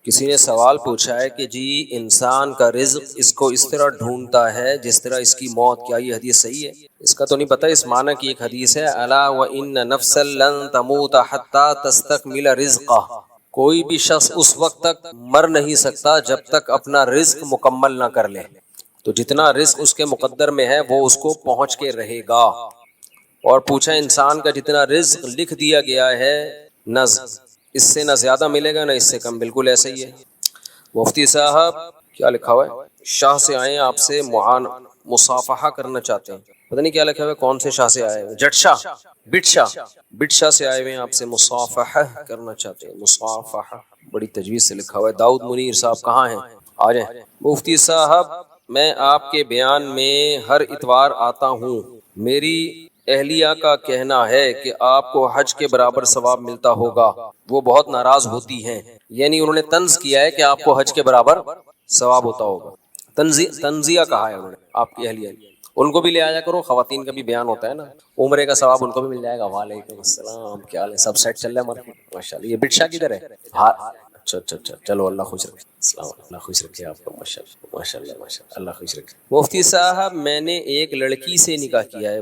کسی نے سوال پوچھا ہے کہ جی انسان کا رزق اس کو اس طرح ڈھونڈتا ہے جس طرح اس کی موت، کیا یہ حدیث صحیح ہے؟ اس کا تو نہیں پتہ، اس معنی کی ایک حدیث ہے، الا وان نفسا لن تموت حتی تستکمل رزقہ، کوئی بھی شخص اس وقت تک مر نہیں سکتا جب تک اپنا رزق مکمل نہ کر لے، تو جتنا رزق اس کے مقدر میں ہے وہ اس کو پہنچ کے رہے گا۔ اور پوچھا انسان کا جتنا رزق لکھ دیا گیا ہے نہ اس سے نہ زیادہ ملے گا نہ اس سے کم، بالکل ایسا ہی ہے۔ مفتی صاحب کیا لکھا ہوا ہے؟ شاہ سے آئے آپ سے مصافحہ کرنا چاہتے ہیں، پتہ نہیں کیا لکھا ہوا ہے، کون سے شاہ سے آئے ہوئے؟ جٹ شاہ، بٹ شاہ سے آئے ہوئے ہیں، آپ سے مصافحہ کرنا چاہتے ہیں۔ مصافحہ بڑی تجویز سے لکھا ہوا ہے۔ داؤد منیر صاحب کہاں ہیں؟ آ جائیں۔ مفتی صاحب میں آپ کے بیان میں ہر اتوار آتا ہوں، میری اہلیہ کا کہنا ہے کہ آپ کو حج کے برابر ثواب ملتا ہوگا، وہ بہت ناراض ہوتی ہیں، یعنی انہوں نے طنز کیا ہے کہ آپ کو حج کے برابر ثواب ہوتا ہوگا، تنزیہ کہا ہے انہوں نے آپ کی اہلیہ نے۔ ان کو بھی لے آیا کرو، خواتین کا بھی بیان ہوتا ہے نا، عمرے کا ثواب ان کو بھی مل جائے گا۔ وعلیکم السلام، کیا حال ہے؟ سب سیٹ چل رہا ہے مارکیٹ؟ ماشاءاللہ۔ یہ بٹشا کدھر ہے؟ ہاں اچھا، چلو اللہ خوش رکھے، السلام علیکم، اللہ خوش رکھے آپ کو، ماشاءاللہ اللہ خوش رکھے۔ مفتی صاحب میں نے ایک لڑکی سے نکاح کیا ہے،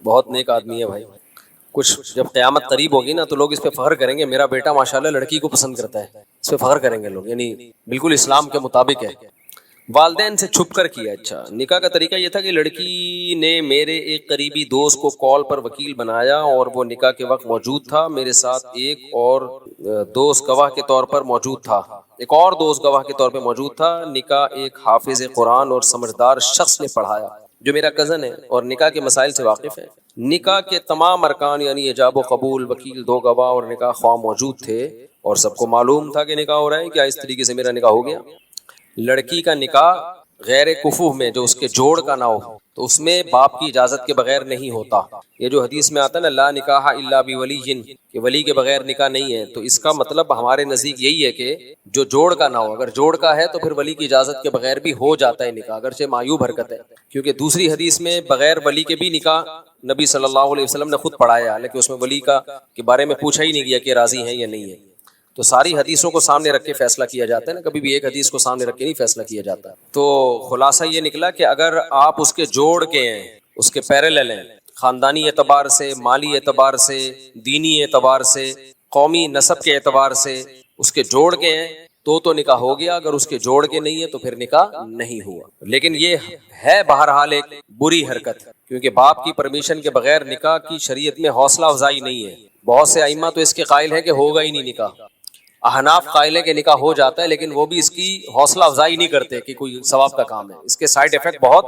بہت نیک آدمی ہے بھائی، کچھ جب قیامت قریب ہوگی نا تو لوگ اس پہ فخر کریں گے، میرا بیٹا ماشاءاللہ لڑکی کو پسند کرتا ہے، اس پہ فخر کریں گے لوگ، یعنی بالکل اسلام کے مطابق ہے۔ والدین سے چھپ کر کیا۔ اچھا، نکاح کا طریقہ یہ تھا کہ لڑکی نے میرے ایک قریبی دوست کو کال پر وکیل بنایا اور وہ نکاح کے وقت موجود تھا، میرے ساتھ ایک اور دوست گواہ کے طور پر موجود تھا، نکاح ایک حافظ قرآن اور سمجھدار شخص نے پڑھایا جو میرا کزن ہے اور نکاح کے مسائل سے واقف ہے۔ نکاح کے تمام ارکان یعنی ایجاب و قبول، وکیل، دو گواہ اور نکاح خواہ موجود تھے اور سب کو معلوم تھا کہ نکاح ہو رہا ہے۔ کیا اس طریقے سے میرا نکاح ہو گیا؟ لڑکی کا نکاح غیر کفو میں جو اس کے جوڑ کا نہ ہو تو اس میں باپ کی اجازت کے بغیر نہیں ہوتا۔ یہ جو حدیث میں آتا ہے نا لا نکاح الا بولی، کہ ولی کے بغیر نکاح نہیں ہے، تو اس کا مطلب ہمارے نزدیک یہی ہے کہ جو جوڑ کا نہ ہو، اگر جوڑ کا ہے تو پھر ولی کی اجازت کے بغیر بھی ہو جاتا ہے نکاح، اگرچہ معیوب حرکت ہے، کیونکہ دوسری حدیث میں بغیر ولی کے بھی نکاح نبی صلی اللہ علیہ وسلم نے خود پڑھایا، حالانکہ اس میں ولی کا کے بارے میں پوچھا ہی نہیں گیا کہ راضی ہیں یا نہیں ہے۔ تو ساری حدیثوں کو سامنے رکھ کے فیصلہ کیا جاتا ہے نا، کبھی بھی ایک حدیث کو سامنے رکھ کے نہیں فیصلہ کیا جاتا۔ تو خلاصہ یہ نکلا کہ اگر آپ اس کے جوڑ کے ہیں، اس کے پیرالل ہیں، خاندانی اعتبار سے، مالی اعتبار سے، دینی اعتبار سے، قومی نسب کے اعتبار سے اس کے جوڑ کے ہیں تو نکاح ہو گیا، اگر اس کے جوڑ کے نہیں ہے تو پھر نکاح نہیں ہوا۔ لیکن یہ ہے بہرحال ایک بری حرکت، کیونکہ باپ کی پرمیشن کے بغیر نکاح کی شریعت میں حوصلہ افزائی نہیں ہے۔ بہت سے ائمہ تو اس کے قائل ہیں کہ ہوگا ہی نہیں نکاح، احناف قائل ہے کہ نکاح ہو جاتا ہے، لیکن وہ بھی اس کی حوصلہ افزائی نہیں کرتے کہ کوئی ثواب کا کام ہے، اس کے سائیڈ ایفیکٹ بہت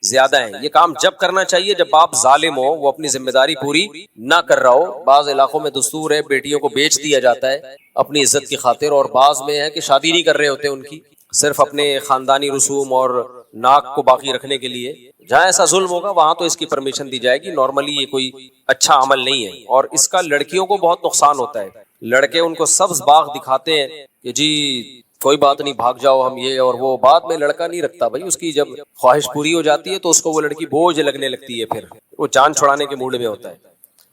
زیادہ ہیں۔ یہ کام جب کرنا چاہیے جب باپ ظالم ہو، وہ اپنی ذمہ داری پوری نہ کر رہا ہو۔ بعض علاقوں میں دستور ہے بیٹیوں کو بیچ دیا جاتا ہے اپنی عزت کی خاطر، اور بعض میں ہے کہ شادی نہیں کر رہے ہوتے ان کی، صرف اپنے خاندانی رسوم اور ناک کو باقی رکھنے کے لیے۔ جہاں ایسا ظلم ہوگا وہاں تو اس کی پرمیشن دی جائے گی، نارملی یہ کوئی اچھا عمل نہیں ہے، اور اس کا لڑکیوں کو بہت نقصان ہوتا ہے۔ لڑکے ان کو سبز باغ دکھاتے ہیں کہ جی کوئی بات نہیں، بھاگ جاؤ ہم یہ اور وہ، بعد میں لڑکا نہیں رکھتا بھائی، اس کی جب خواہش پوری ہو جاتی ہے تو اس کو وہ لڑکی بوجھ لگنے لگتی ہے، پھر وہ جان چھڑانے کے موڈ میں ہوتا ہے۔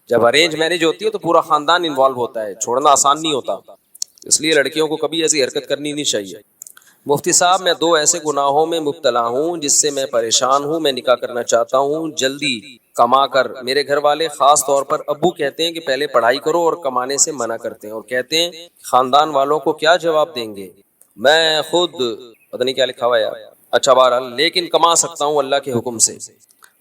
جب ارینج میرج ہوتی ہے تو پورا خاندان انوالو ہوتا ہے، چھوڑنا آسان نہیں ہوتا، اس لیے لڑکیوں کو کبھی ایسی حرکت کرنی نہیں چاہیے۔ مفتی صاحب میں 2 ایسے گناہوں میں مبتلا ہوں جس سے میں پریشان ہوں، میں نکاح کرنا چاہتا ہوں جلدی کما کر۔ میرے گھر والے خاص طور پر ابو کہتے ہیں کہ پہلے پڑھائی کرو اور کمانے سے منع کرتے ہیں، اور کہتے ہیں خاندان والوں کو کیا جواب دیں گے؟ میں خود پتہ نہیں کیا لکھا ہوا ہے یار، اچھا بہرحال لیکن کما سکتا ہوں اللہ کے حکم سے۔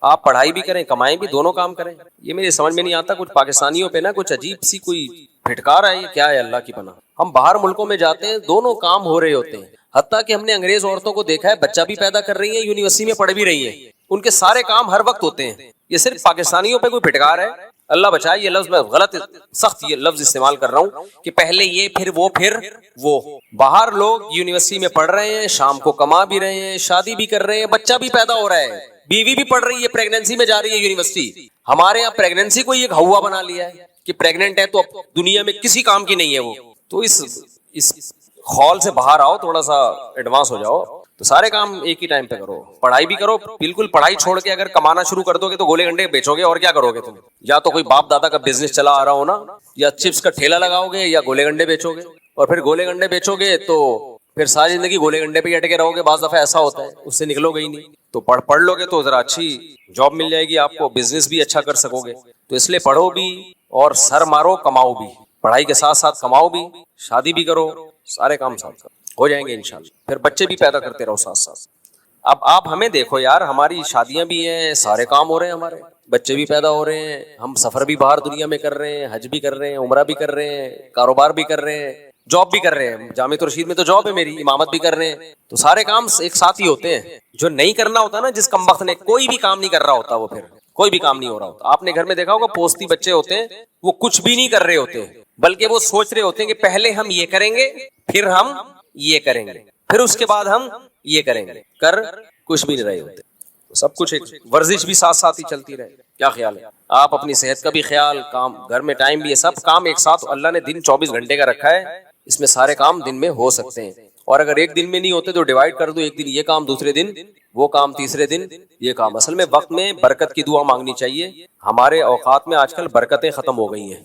آپ پڑھائی بھی کریں کمائیں بھی، دونوں کام کریں۔ یہ میری سمجھ میں نہیں آتا، کچھ پاکستانیوں پہ نا کچھ عجیب سی کوئی پھٹکار ہے، یہ کیا ہے اللہ کی پناہ۔ ہم باہر ملکوں میں جاتے ہیں دونوں کام ہو رہے ہوتے ہیں، حتیٰ کہ ہم نے انگریز عورتوں کو دیکھا ہے بچہ بھی پیدا کر رہی ہیں، یونیورسٹی میں پڑھ بھی رہی ہیں، ان کے سارے کام ہر وقت ہوتے ہیں۔ یہ صرف پاکستانیوں پہ کوئی پھٹکار ہے، اللہ بچائے۔ یہ لفظ میں غلط سخت یہ لفظ استعمال کر رہا ہوں کہ پہلے یہ پھر وہ۔ باہر لوگ یونیورسٹی میں پڑھ رہے ہیں، شام کو کما بھی رہے ہیں، شادی بھی کر رہے ہیں، بچہ بھی پیدا ہو رہا ہے، بیوی بھی پڑھ رہی ہے، پریگنینسی میں جا رہی ہے یونیورسٹی۔ ہمارے یہاں پریگنینسی کو ایک ہوا بنا لیا ہے کہ پریگننٹ ہے تو اب دنیا میں کسی کام کی نہیں ہے وہ۔ تو اس خول سے باہر آؤ، تھوڑا سا ایڈوانس ہو جاؤ، تو سارے کام ایک ہی ٹائم پہ کرو۔ پڑھائی بھی کرو، بالکل پڑھائی چھوڑ کے اگر کمانا شروع کر دو گے تو گولے گنڈے بیچو گے، اور کیا کرو گے تم؟ یا تو کوئی باپ دادا کا بزنس چلا آ رہا ہو نا، یا چپس کا ٹھیلا لگاؤ گے یا گولے گنڈے بیچو گے۔ اور پھر گولے گنڈے بیچو گے تو پھر ساری زندگی گولے گنڈے پہ ہی اٹکے رہو گے. بعض دفعہ ایسا ہوتا ہے اس سے نکلو گے ہی نہیں. تو پڑھ لو گے تو ذرا اچھی جاب مل جائے گی آپ کو, بزنس بھی اچھا کر سکو گے. تو اس لیے پڑھو بھی اور سر مارو, کماؤ بھی, پڑھائی کے ساتھ ساتھ کماؤ بھی, شادی بھی کرو, سارے کام ساتھ کرو, ہو جائیں گے انشاءاللہ. پھر بچے بھی پیدا کرتے رہو ساتھ ساتھ. اب آپ ہمیں دیکھو یار, ہماری شادیاں بھی ہیں, سارے کام ہو رہے ہیں, ہمارے بچے بھی پیدا ہو رہے ہیں, ہم سفر بھی باہر دنیا میں کر رہے ہیں, حج بھی کر رہے ہیں, عمرہ بھی کر رہے ہیں, کاروبار بھی کر رہے ہیں, جاب بھی کر رہے ہیں. جامعۃ الرشید میں تو جاب ہے میری, امامت بھی کر رہے ہیں. تو سارے کام ایک ساتھ ہی ہوتے ہیں. جو نہیں کرنا ہوتا نا, جس کمبخت نے کوئی بھی کام نہیں کر رہا ہوتا, وہ پھر کوئی بھی کام نہیں ہو رہا ہوتا. آپ نے گھر میں دیکھا ہوگا پوستی بچے ہوتے ہیں, وہ کچھ بھی نہیں کر رہے ہوتے, بلکہ وہ سوچ رہے ہوتے ہیں کہ پہلے ہم یہ کریں گے, پھر ہم یہ کریں گے, پھر اس کے بعد ہم یہ کریں گے. کر کچھ بھی نہیں رہے ہوتے. سب کچھ ایک ورزش بھی ساتھ ساتھ ہی چلتی رہے. کیا خیال ہے آپ؟ اپنی صحت کا بھی خیال, کام, گھر میں ٹائم بھی ہے, سب کام ایک ساتھ. اللہ نے دن 24 گھنٹے کا رکھا ہے, اس میں سارے کام دن میں ہو سکتے ہیں. اور اگر ایک دن میں نہیں ہوتے تو ڈیوائڈ کر دو, ایک دن یہ کام, دوسرے دن وہ کام, تیسرے دن یہ کام. اصل میں وقت میں برکت کی دعا مانگنی چاہیے. ہمارے اوقات میں آج کل برکتیں ختم ہو گئی ہیں.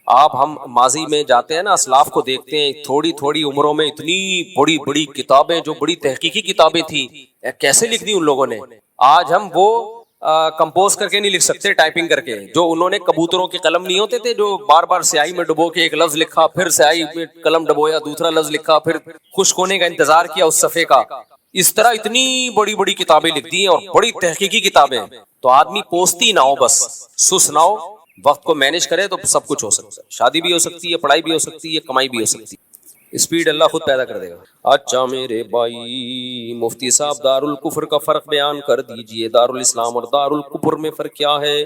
آپ ہم ماضی میں جاتے ہیں نا, اسلاف کو دیکھتے ہیں, تھوڑی تھوڑی عمروں میں اتنی بڑی بڑی کتابیں, جو بڑی تحقیقی کتابیں تھیں, کیسے لکھ دی ان لوگوں نے. آج ہم وہ کمپوز کر کے نہیں لکھ سکتے, ٹائپنگ کر کے. جو انہوں نے کبوتروں کے قلم نہیں ہوتے تھے, جو بار بار سیاہی میں ڈبو کے ایک لفظ لکھا, پھر سیاہی میں قلم ڈبویا, دوسرا لفظ لکھا, پھر خشک ہونے کا انتظار کیا اس صفحے کا, اس طرح اتنی بڑی بڑی کتابیں لکھ دی ہیں, اور بڑی تحقیقی کتابیں. تو آدمی پوستی نہ ہو, بس سس نہ ہو, وقت کو مینج کرے تو سب کچھ ہو سکتا ہے. شادی بھی ہو سکتی ہے, پڑھائی بھی ہو سکتی ہے, کمائی بھی ہو سکتی ہے. اسپیڈ اللہ خود پیدا کر دے گا. اچھا میرے بھائی, مفتی صاحب دار الکفر کا فرق بیان کر دیجئے. دار الاسلام اور دار الکفر میں فرق کیا ہے؟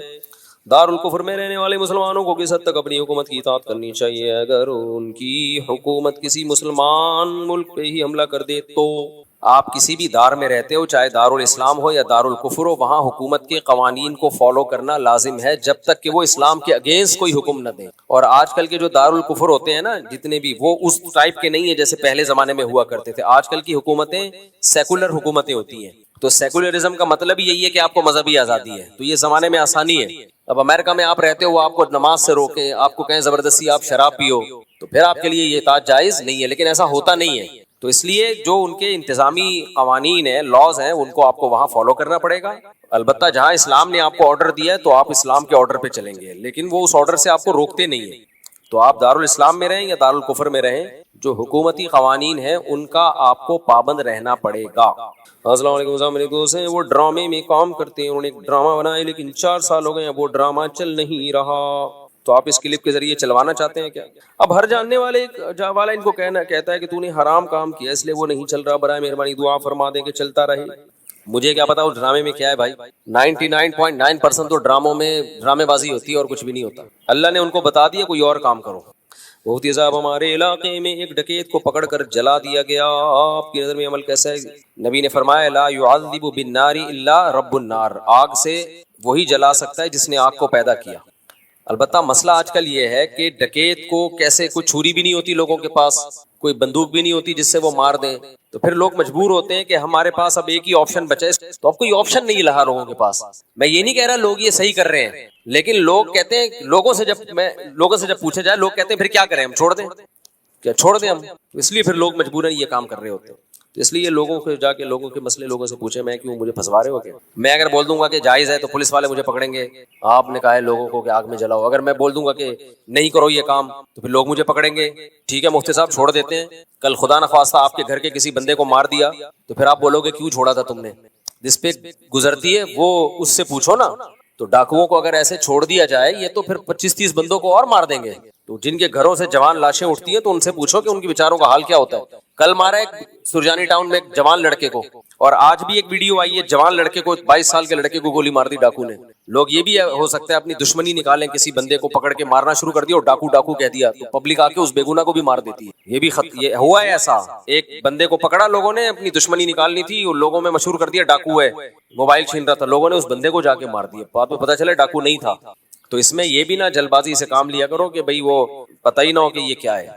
دار الکفر میں رہنے والے مسلمانوں کو کس حد تک اپنی حکومت کی اطاعت کرنی چاہیے؟ اگر ان کی حکومت کسی مسلمان ملک پہ ہی حملہ کر دے تو آپ کسی بھی دار میں رہتے ہو, چاہے دار الاسلام ہو یا دار الکفر ہو, وہاں حکومت کے قوانین کو فالو کرنا لازم ہے, جب تک کہ وہ اسلام کے اگینسٹ کوئی حکم نہ دیں. اور آج کل کے جو دار الکفر ہوتے ہیں نا, جتنے بھی, وہ اس ٹائپ کے نہیں ہیں جیسے پہلے زمانے میں ہوا کرتے تھے. آج کل کی حکومتیں سیکولر حکومتیں ہوتی ہیں. تو سیکولرزم کا مطلب یہی ہے کہ آپ کو مذہبی آزادی ہے. تو یہ زمانے میں آسانی ہے. اب امریکہ میں آپ رہتے ہو, آپ کو نماز سے روکیں, آپ کو کہیں زبردستی آپ شراب پیو, تو پھر آپ کے لیے یہ اطاعت جائز نہیں ہے. لیکن ایسا ہوتا نہیں ہے. تو اس لیے جو ان کے انتظامی قوانین ہیں, لاز ہیں, ان کو آپ کو وہاں فالو کرنا پڑے گا. البتہ جہاں اسلام نے آپ کو آرڈر دیا ہے تو آپ اسلام کے آرڈر پہ چلیں گے, لیکن وہ اس آرڈر سے آپ کو روکتے نہیں ہیں. تو آپ دار الاسلام میں رہیں یا دار الکفر میں رہیں, جو حکومتی قوانین ہیں ان کا آپ کو پابند رہنا پڑے گا. السلام علیکم. میرے دوست ہیں, وہ ڈرامے میں کام کرتے ہیں, انہوں نے ایک ڈرامہ بنایا, لیکن 4 سال ہو گئے ہیں, وہ ڈرامہ چل نہیں رہا. تو آپ اس کلپ کے ذریعے چلوانا چاہتے ہیں کیا؟ اب ہر جاننے والے والا ان کو کہتا ہے کہ تو نے حرام کام کیا, اس لیے وہ نہیں چل رہا, برائے مہربانی دعا فرما دیں کہ چلتا رہے. مجھے کیا پتا اس ڈرامے میں کیا ہے بھائی. 99.9% تو ڈراموں میں ڈرامے بازی ہوتی ہے اور کچھ بھی نہیں ہوتا. اللہ نے ان کو بتا دیا کوئی اور کام کرو. مفتی صاحب, ہمارے علاقے میں ایک ڈکیت کو پکڑ کر جلا دیا گیا, آپ کی نظر میں عمل کیسا ہے؟ نبی نے فرمایا لا يعذب بالنار الا رب النار, آگ سے وہی جلا سکتا ہے جس نے آگ کو پیدا کیا. البتہ مسئلہ آج کل یہ ہے کہ ڈکیت کو کیسے, کوئی چھری بھی نہیں ہوتی لوگوں کے پاس, کوئی بندوق بھی نہیں ہوتی جس سے وہ مار دیں, تو پھر لوگ مجبور ہوتے ہیں کہ ہمارے پاس اب ایک ہی آپشن بچے. تو اب کوئی آپشن نہیں رہا لوگوں کے پاس. میں یہ نہیں کہہ رہا لوگ یہ صحیح کر رہے ہیں, لیکن لوگ کہتے ہیں, لوگوں سے جب پوچھا جائے, لوگ کہتے ہیں پھر کیا کریں, ہم چھوڑ دیں, کیا چھوڑ دیں ہم؟ اس لیے پھر لوگ مجبوراً یہ کام کر رہے ہوتے ہیں. تو اس لیے لوگوں کو جا کے لوگوں کے مسئلے لوگوں سے پوچھیں, میں کیوں, مجھے پھنسوا رہے ہو کیا؟ میں اگر بول دوں گا کہ جائز ہے تو پولیس والے مجھے پکڑیں گے. آپ نے کہا ہے لوگوں کو کہ آگ میں جلاؤ, اگر میں بول دوں گا کہ نہیں کرو یہ کام تو پھر لوگ مجھے پکڑیں گے. ٹھیک ہے مفتی صاحب چھوڑ دیتے ہیں, کل خدا نخواستہ آپ کے گھر کے کسی بندے کو مار دیا تو پھر آپ بولو گے کیوں چھوڑا تھا تم نے؟ جس پہ گزرتی ہے وہ اس سے پوچھو نا. تو ڈاکوؤں کو اگر ایسے چھوڑ دیا جائے, یہ تو پھر 25-30 بندوں کو اور مار دیں گے. تو جن کے گھروں سے جوان لاشیں اٹھتی ہیں تو ان سے پوچھو کہ ان کے بیچاروں کا حال کیا ہوتا ہے. کل مارا ایک سرجانی ٹاؤن میں ایک جوان لڑکے کو, اور آج بھی ایک ویڈیو آئی ہے, جوان لڑکے کو, 22 سال کے لڑکے کو گولی مار دی ڈاکو نے. لوگ یہ بھی ہو سکتا ہے اپنی دشمنی نکالیں, کسی بندے کو پکڑ کے مارنا شروع کر دیا اور ڈاکو ڈاکو کہہ دیا تو پبلک آ کے اس بےگناہ کو بھی مار دیتی ہے. یہ بھی یہ ہوا ہے ایسا. ایک بندے کو پکڑا لوگوں نے, اپنی دشمنی نکالنی تھی, اور لوگوں میں مشہور کر دیا ڈاکو ہے, موبائل چھین رہا تھا, لوگوں نے اس بندے کو جا کے مار دیا, بعد میں پتا چلا ڈاکو نہیں تھا. تو اس میں یہ بھی نہ جلد بازی سے کام لیا کرو کہ بھئی وہ پتہ ہی نہ ہو کہ یہ کیا ہے.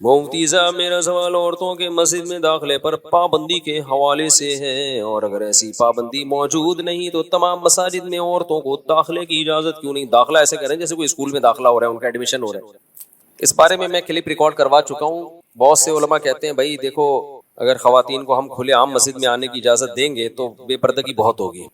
مفتی صاحب میرا سوال عورتوں کے مسجد میں داخلے پر پابندی کے حوالے سے ہے, اور اگر ایسی پابندی موجود نہیں تو تمام مساجد میں عورتوں کو داخلے کی اجازت کیوں نہیں؟ داخلہ ایسے کریں جیسے کوئی اسکول میں داخلہ ہو رہا ہے, ان کا ایڈمیشن ہو رہا ہے. اس بارے میں کلپ ریکارڈ کروا چکا ہوں. بہت سے علماء کہتے ہیں بھائی دیکھو اگر خواتین کو ہم کھلے عام مسجد میں آنے کی اجازت دیں گے تو بے پردگی بہت ہوگی.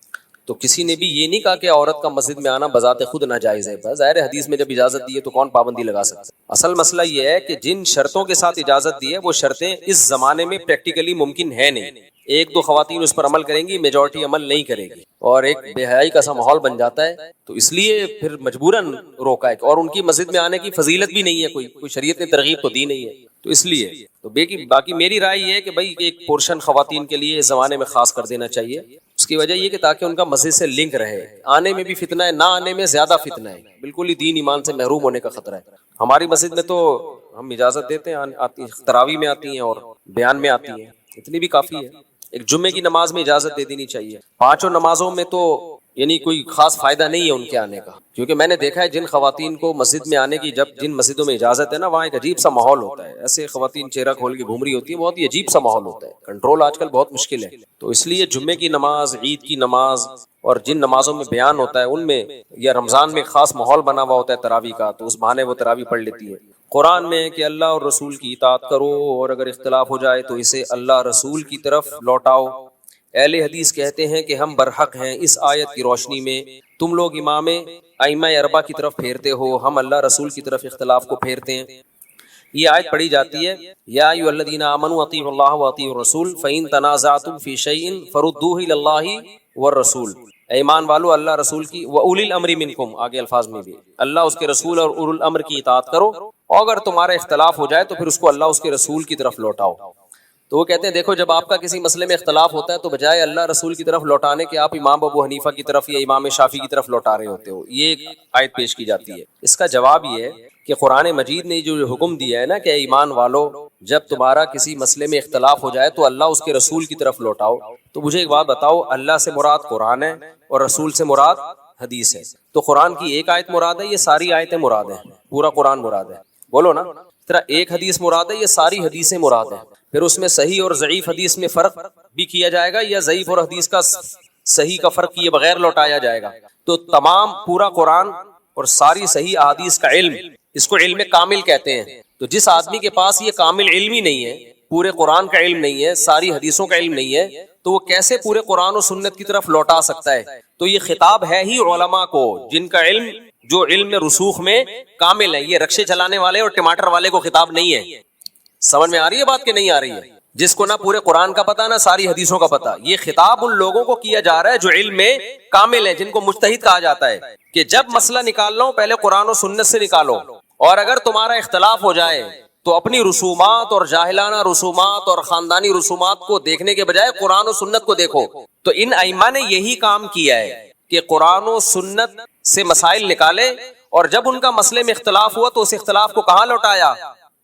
تو کسی نے بھی یہ نہیں کہا کہ عورت کا مسجد میں آنا بذات خود ناجائز ہے. ظاہر حدیث میں جب اجازت دی ہے تو کون پابندی لگا سکتا ہے. اصل مسئلہ یہ ہے کہ جن شرطوں کے ساتھ اجازت دی ہے وہ شرطیں اس زمانے میں پریکٹیکلی ممکن ہے نہیں. ایک دو خواتین اس پر عمل کریں گی, میجورٹی عمل نہیں کرے گی, اور ایک بے حیائی کا سا ماحول بن جاتا ہے. تو اس لیے پھر مجبوراً روکا ہے, اور ان کی مسجد میں آنے کی فضیلت بھی نہیں ہے, کوئی شریعت نے ترغیب تو دی نہیں ہے. تو اس لیے تو باقی میری رائے یہ ہے کہ بھائی ایک پورشن خواتین کے لیے اس زمانے میں خاص کر دینا چاہیے. اس کی وجہ یہ کہ تاکہ ان کا مسجد سے لنک رہے. آنے میں بھی فتنہ ہے, نہ آنے میں زیادہ فتنہ ہے, بالکل ہی دین ایمان سے محروم ہونے کا خطرہ ہے. ہماری مسجد میں تو ہم اجازت دیتے ہیں, آتی تراویح میں آتی ہیں اور بیان میں آتی ہیں, اتنی بھی کافی ہے. ایک جمعے کی نماز میں اجازت دے دینی چاہیے. پانچوں نمازوں میں تو یعنی کوئی خاص فائدہ نہیں ہے ان کے آنے کا, کیونکہ میں نے دیکھا ہے جن خواتین کو مسجد میں آنے کی جن مسجدوں میں اجازت ہے نا, وہاں ایک عجیب سا ماحول ہوتا ہے. ایسے خواتین چہرہ کھول کے گھوم رہی ہوتی ہیں, بہت ہی عجیب سا ماحول ہوتا ہے. کنٹرول آج کل بہت مشکل ہے. تو اس لیے جمعے کی نماز, عید کی نماز اور جن نمازوں میں بیان ہوتا ہے ان میں, یا رمضان میں خاص ماحول بنا ہوا ہوتا ہے تراویح کا, تو اس بہانے وہ تراویح پڑھ لیتی ہے. قرآن میں کہ اللہ اور رسول کی اطاعت کرو, اور اگر اختلاف ہو جائے تو اسے اللہ رسول کی طرف لوٹاؤ. اہل حدیث کہتے ہیں کہ ہم برحق ہیں اس آیت کی روشنی میں تم لوگ امام ائمہ اربعہ کی طرف پھیرتے ہو, ہم اللہ رسول کی طرف اختلاف کو پھیرتے ہیں. یہ آیت پڑھی جاتی ہے, یا ایھا الذین آمنوا اطیعوا اللہ واطیعوا الرسول فإن تنازعتم فی شیء فردوہ الی اللہ والرسول. ایمان والو اللہ رسول کی, وأولی الامر منکم, آگے الفاظ میں بھی اللہ اس کے رسول اور اولو الامر کی اطاعت کرو, اور اگر تمہارا اختلاف ہو جائے تو پھر اس کو اللہ اس کے رسول کی طرف لوٹاؤ. تو وہ کہتے ہیں دیکھو جب آپ کا کسی مسئلے میں اختلاف ہوتا ہے تو بجائے اللہ رسول کی طرف لوٹانے کے آپ امام ابو حنیفہ کی طرف یا امام شافعی کی طرف لوٹا رہے ہوتے ہو. یہ ایک آیت پیش کی جاتی ہے. اس کا جواب یہ ہے کہ قرآن مجید نے جو حکم دیا ہے نا کہ ایمان والو جب تمہارا کسی مسئلے میں اختلاف ہو جائے تو اللہ اس کے رسول کی طرف لوٹاؤ. تو مجھے ایک بات بتاؤ, اللہ سے مراد قرآن ہے اور رسول سے مراد حدیث ہے. تو قرآن کی ایک آیت مراد ہے, یہ ساری آیتیں مراد ہیں, پورا قرآن مراد ہے؟ بولو نا. اس طرح ایک حدیث مراد ہے, یہ ساری حدیثیں مراد ہیں. پھر اس میں صحیح اور ضعیف حدیث میں فرق بھی کیا جائے گا, یا ضعیف اور حدیث کا صحیح کا فرق کیے بغیر لوٹایا جائے گا. تو تمام پورا قرآن اور ساری صحیح احادیث کا علم, اس کو علم کامل کہتے ہیں. تو جس آدمی کے پاس یہ کامل علم ہی نہیں ہے, پورے قرآن کا علم نہیں ہے, ساری حدیثوں کا علم نہیں ہے, تو وہ کیسے پورے قرآن و سنت کی طرف لوٹا سکتا ہے؟ تو یہ خطاب ہے ہی علماء کو جن کا علم, جو علم میں رسوخ میں کامل ہے. یہ رکشے چلانے والے اور ٹماٹر والے کو خطاب نہیں ہے. سمجھ میں آ رہی ہے بات کہ نہیں آ رہی ہے؟ جس کو نہ پورے قرآن کا پتہ نہ ساری حدیثوں کا پتہ. یہ خطاب ان لوگوں کو کیا جا رہا ہے جو علم میں کامل ہے, جن کو مجتہد کہا جاتا ہے, کہ جب مسئلہ نکالنا ہو پہلے قرآن و سنت سے نکالو, اور اگر تمہارا اختلاف ہو جائے تو اپنی رسومات اور جاہلانہ رسومات اور خاندانی رسومات کو دیکھنے کے بجائے قرآن و سنت کو دیکھو. تو ان ائمہ نے یہی کام کیا ہے کہ قرآن و سنت سے مسائل نکالے, اور جب ان کا مسئلے میں اختلاف ہوا تو اس اختلاف کو کہاں لوٹایا؟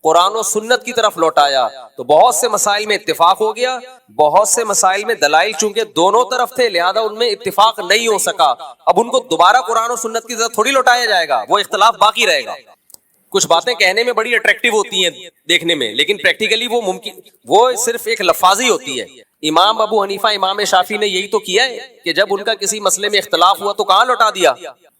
قرآن و سنت کی طرف لوٹایا. تو بہت سے مسائل میں اتفاق ہو گیا, بہت سے مسائل میں دلائل چونکہ دونوں طرف تھے لہذا ان میں اتفاق نہیں ہو سکا. اب ان کو دوبارہ قرآن و سنت کی طرف تھوڑی لوٹایا جائے گا, وہ اختلاف باقی رہے گا. کچھ باتیں کہنے میں بڑی اٹریکٹیو ہوتی ہیں دیکھنے میں, لیکن پریکٹیکلی وہ ممکن, وہ صرف ایک لفاظی ہوتی ہے. امام ابو حنیفہ, امام شافعی نے یہی تو کیا ہے کہ جب ان کا کسی مسئلے میں اختلاف ہوا تو کہاں لوٹا دیا؟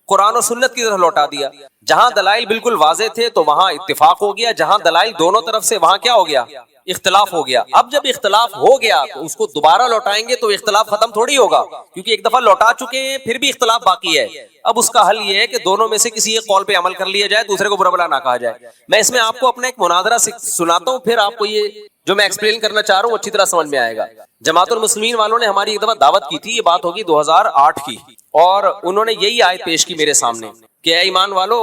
قرآن و سنت کی طرف لوٹا دیا. جہاں دلائل بالکل واضح تھے تو وہاں اتفاق ہو گیا, جہاں دلائل دونوں طرف سے وہاں کیا ہو گیا؟ اختلاف ہو گیا. اب جب اختلاف ہو گیا تو اس کو دوبارہ لوٹائیں گے تو اختلاف ختم تھوڑی ہوگا, کیونکہ ایک دفعہ لوٹا چکے ہیں پھر بھی اختلاف باقی ہے. اب اس کا حل یہ ہے کہ دونوں میں سے کسی ایک قول پہ عمل کر لیا جائے, دوسرے کو برا بھلا نہ کہا جائے. میں اس میں آپ کو اپنا ایک مناظرہ سناتا ہوں, پھر آپ کو یہ جو میں ایکسپلین کرنا چاہ رہا ہوں اچھی طرح سمجھ میں آئے گا. جماعت المسلمین والوں نے ہماری ایک دفعہ دعوت کی تھی, یہ بات ہوگی 2008 کی, اور انہوں نے یہی آیت پیش کی میرے سامنے کہ اے ایمان والو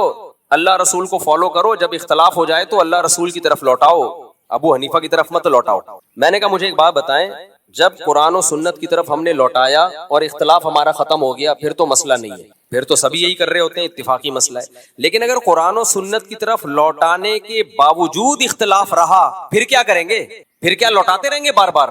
اللہ رسول کو فالو کرو, جب اختلاف ہو جائے تو اللہ رسول کی طرف لوٹاؤ, ابو حنیفہ کی طرف مت لوٹاؤ. میں نے کہا مجھے ایک بات بتائیں, جب قرآن و سنت کی طرف ہم نے لوٹایا اور اختلاف ہمارا ختم ہو گیا پھر تو مسئلہ نہیں ہے, پھر تو سبھی یہی کر رہے ہوتے ہیں, اتفاقی مسئلہ ہے. لیکن اگر قرآن و سنت کی طرف لوٹانے کے باوجود اختلاف رہا پھر کیا کریں گے؟ پھر کیا لوٹاتے رہیں گے بار بار؟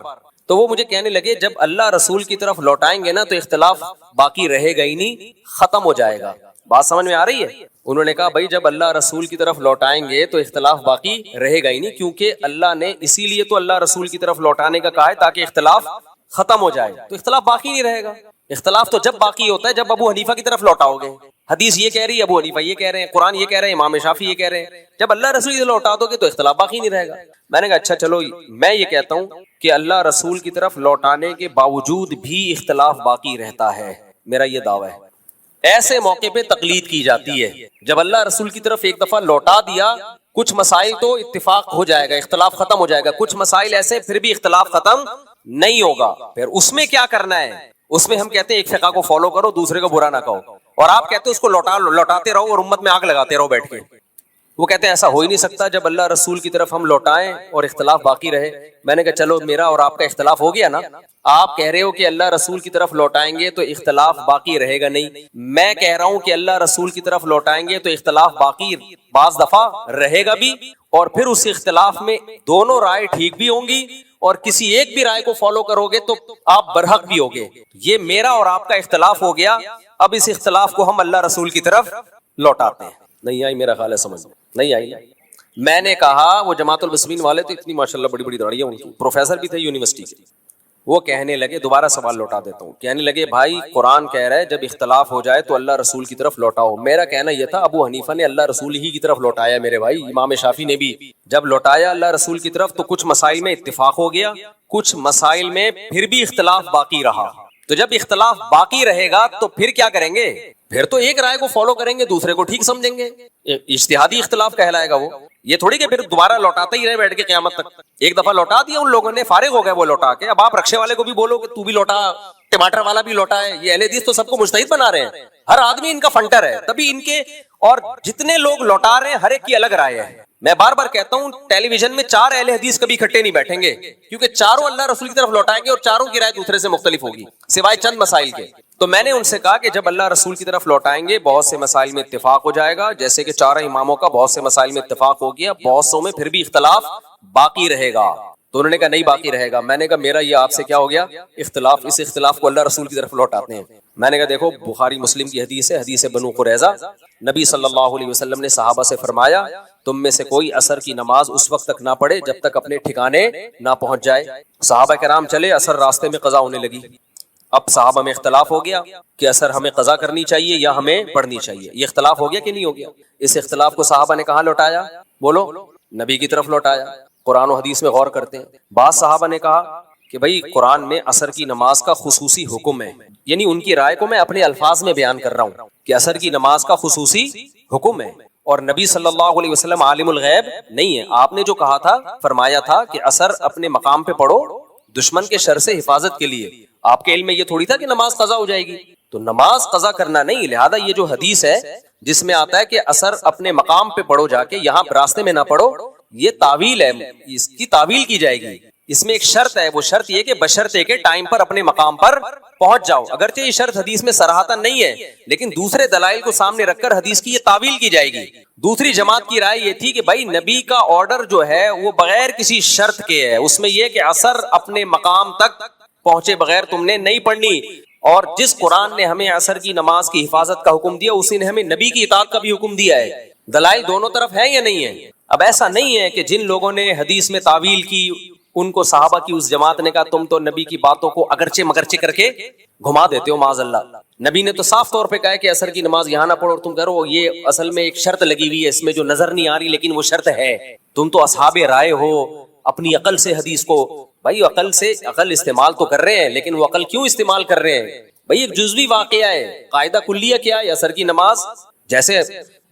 تو وہ مجھے کہنے لگے جب اللہ رسول کی طرف لوٹائیں گے نا تو اختلاف باقی رہے گا ہی نہیں, ختم ہو جائے گا. بات سمجھ میں آ رہی ہے؟ انہوں نے کہا بھائی جب اللہ رسول کی طرف لوٹائیں گے تو اختلاف باقی رہے گا ہی نہیں, کیونکہ اللہ نے اسی لیے تو اللہ رسول کی طرف لوٹانے کا کہا ہے تاکہ اختلاف ختم ہو جائے, تو اختلاف باقی نہیں رہے گا. اختلاف تو جب باقی ہوتا ہے جب ابو حنیفہ کی طرف لوٹاؤ گے. حدیث یہ کہہ رہی ہے، ابو حنیفہ یہ کہہ رہے ہیں، قرآن یہ کہہ رہے ہیں، امام شافعی یہ کہہ رہے ہیں. جب اللہ رسول کی طرف لوٹا دو گے تو اختلاف باقی نہیں رہے گا. میں نے کہا اچھا چلو میں یہ کہتا ہوں کہ اللہ رسول کی طرف لوٹانے کے باوجود بھی اختلاف باقی رہتا ہے. میرا یہ دعویٰ ہے. ایسے موقع پہ تقلید کی جاتی ہے جب اللہ رسول کی طرف ایک دفعہ لوٹا دیا، کچھ مسائل تو اتفاق ہو جائے گا، اختلاف ختم ہو جائے گا. کچھ مسائل ایسے پھر بھی اختلاف ختم نہیں ہوگا. پھر اس میں کیا کرنا ہے؟ اس میں ہم کہتے ہیں ایک فقہ کو فالو کرو، دوسرے کو برا نہ کہو. اور آپ کہتے ہیں اس کو لوٹاتے رہو اور امت میں آگ لگاتے رہو بیٹھ کے. وہ کہتے ہیں ایسا ہو ہی نہیں سکتا جب اللہ رسول کی طرف ہم لوٹائیں اور اختلاف باقی رہے. میں نے کہا چلو میرا اور آپ کا اختلاف ہو گیا نا. آپ کہہ رہے ہو کہ اللہ رسول کی طرف لوٹائیں گے تو اختلاف باقی رہے گا نہیں. میں کہہ رہا ہوں کہ اللہ رسول کی طرف لوٹائیں گے تو اختلاف باقی بعض دفعہ رہے گا بھی، اور پھر اس اختلاف میں دونوں رائے ٹھیک بھی ہوں گی، اور کسی ایک بھی رائے کو فالو کرو گے تو آپ برحق بھی ہوگے. یہ میرا اور آپ کا اختلاف ہو گیا. اب اس اختلاف کو ہم اللہ رسول کی طرف لوٹاتے ہیں. نہیں آئی میرا خیال ہے سمجھ نہیں آئی. میں نے کہا وہ جماعت المسلمین والے تو اتنی ماشاءاللہ بڑی بڑی داڑیاں ان کی، پروفیسر بھی تھے یونیورسٹی کے. وہ کہنے لگے، دوبارہ سوال لوٹا دیتا ہوں، کہنے لگے بھائی قرآن کہہ رہا ہے جب اختلاف ہو جائے تو اللہ رسول کی طرف لوٹاؤ. میرا کہنا یہ تھا ابو حنیفہ نے اللہ رسول ہی کی طرف لوٹایا میرے بھائی. امام شافعی نے بھی جب لوٹایا اللہ رسول کی طرف تو کچھ مسائل میں اتفاق ہو گیا، کچھ مسائل میں پھر بھی اختلاف باقی رہا. تو جب اختلاف باقی رہے گا تو پھر کیا کریں گے؟ پھر تو ایک رائے کو فالو کریں گے، دوسرے کو ٹھیک سمجھیں گے. اجتہادی اختلاف کہلائے گا وہ. یہ تھوڑی کہ پھر دوبارہ لوٹاتے ہی رہے بیٹھ کے قیامت تک. ایک دفعہ لوٹا دیا ان لوگوں نے، فارغ ہو گئے وہ لوٹا کے. اب آپ رکشے والے کو بھی بولو کہ تو بھی لوٹا، ٹماٹر والا بھی لوٹا ہے. یہ اہل حدیث تو سب کو مجتہد بنا رہے ہیں، ہر آدمی ان کا فنٹر ہے. تبھی ان کے اور جتنے لوگ لوٹا رہے ہیں ہر ایک کی الگ رائے ہے. میں بار بار کہتا ہوں ٹیلی ویژن میں 4 اہل حدیث کبھی اکٹھے نہیں بیٹھیں گے، کیونکہ چاروں اللہ رسول کی طرف لوٹائیں گے اور چاروں کی رائے دوسرے سے مختلف ہوگی سوائے چند مسائل کے. تو میں نے ان سے کہا کہ جب اللہ رسول کی طرف لوٹائیں گے بہت سے مسائل میں اتفاق ہو جائے گا، جیسے کہ 4 اماموں کا بہت سے مسائل میں اتفاق ہو گیا، بہت سو میں پھر بھی اختلاف باقی رہے گا. تو انہوں نے کہا نہیں باقی رہے گا. میں نے کہا میرا یہ آپ سے کیا ہو گیا اختلاف، اس اختلاف کو اللہ رسول کی طرف لوٹاتے ہیں. میں نے کہا دیکھو بخاری مسلم کی حدیث ہے، حدیث بنو قریظہ، نبی صلی اللہ علیہ وسلم نے صحابہ سے فرمایا تم میں سے کوئی عصر کی نماز اس وقت تک نہ پڑھے جب تک اپنے ٹھکانے نہ پہنچ جائے. صحابہ کرام چلے، عصر راستے میں قضا ہونے لگی. اب صحابہ میں اختلاف ہو گیا کہ عصر ہمیں قضا کرنی چاہیے یا ہمیں پڑھنی چاہیے. یہ اختلاف ہو گیا کہ نہیں ہو گیا؟ اس اختلاف کو صحابہ نے کہاں لوٹایا؟ بولو، نبی کی طرف لوٹایا. قرآن و حدیث میں غور کرتے ہیں. بعض صحابہ نے کہا کہ بھائی قرآن میں عصر کی نماز کا خصوصی حکم ہے، یعنی ان کی رائے کو میں اپنے الفاظ میں بیان کر رہا ہوں کہ عصر کی نماز کا خصوصی حکم ہے. اور نبی صلی اللہ علیہ وسلم عالم الغیب نہیں ہے. آپ نے جو کہا تھا، فرمایا تھا کہ عصر اپنے مقام پہ پڑھو دشمن کے شر سے حفاظت کے لیے. آپ کے علم میں یہ تھوڑی تھا کہ نماز قضا ہو جائے گی. تو نماز قضا کرنا نہیں. لہذا یہ جو حدیث ہے جس میں آتا ہے کہ عصر اپنے مقام پہ پڑھو جا کے، یہاں راستے میں نہ پڑھو، یہ تعویل ہے، اس کی تعویل کی جائے گی. اس میں ایک شرط ہے، وہ شرط یہ کہ بشرطے کے ٹائم پر اپنے مقام پر پہنچ جاؤ. اگرچہ یہ شرط حدیث میں صراحتاً نہیں ہے، لیکن دوسرے دلائل کو سامنے رکھ کر حدیث کی یہ تعویل کی جائے گی. دوسری جماعت کی رائے یہ تھی کہ بھائی نبی کا آرڈر جو ہے وہ بغیر کسی شرط کے ہے. اس میں یہ کہ عصر اپنے مقام تک پہنچے بغیر تم نے نہیں پڑھنی. اور جس قرآن نے ہمیں عصر کی نماز کی حفاظت کا حکم دیا، اسی نے ہمیں نبی کی اطاعت کا بھی حکم دیا ہے. دلائل دونوں طرف ہیں یا نہیں ہے؟ اب ایسا نہیں ہے کہ جن لوگوں نے حدیث میں تعویل کی ان کو صحابہ کی اس جماعت نے کہا تم تو نبی کی باتوں کو اگرچہ مگرچہ کر کے گھما دیتے ہو معاذ اللہ. نبی نے تو صاف طور پہ کہا ہے کہ عصر کی نماز یہاں نہ پڑھو، اور تم کہہ رہے ہو یہ اصل میں ایک شرط لگی ہوئی ہے، اس میں جو نظر نہیں آ رہی لیکن وہ شرط ہے. تم تو اصحاب رائے ہو، اپنی عقل سے حدیث کو. بھائی عقل استعمال تو کر رہے ہیں، لیکن وہ عقل کیوں استعمال کر رہے ہیں؟ بھائی ایک جزوی واقعہ ہے، قاعدہ کلیہ کیا ہے؟ عصر کی نماز جیسے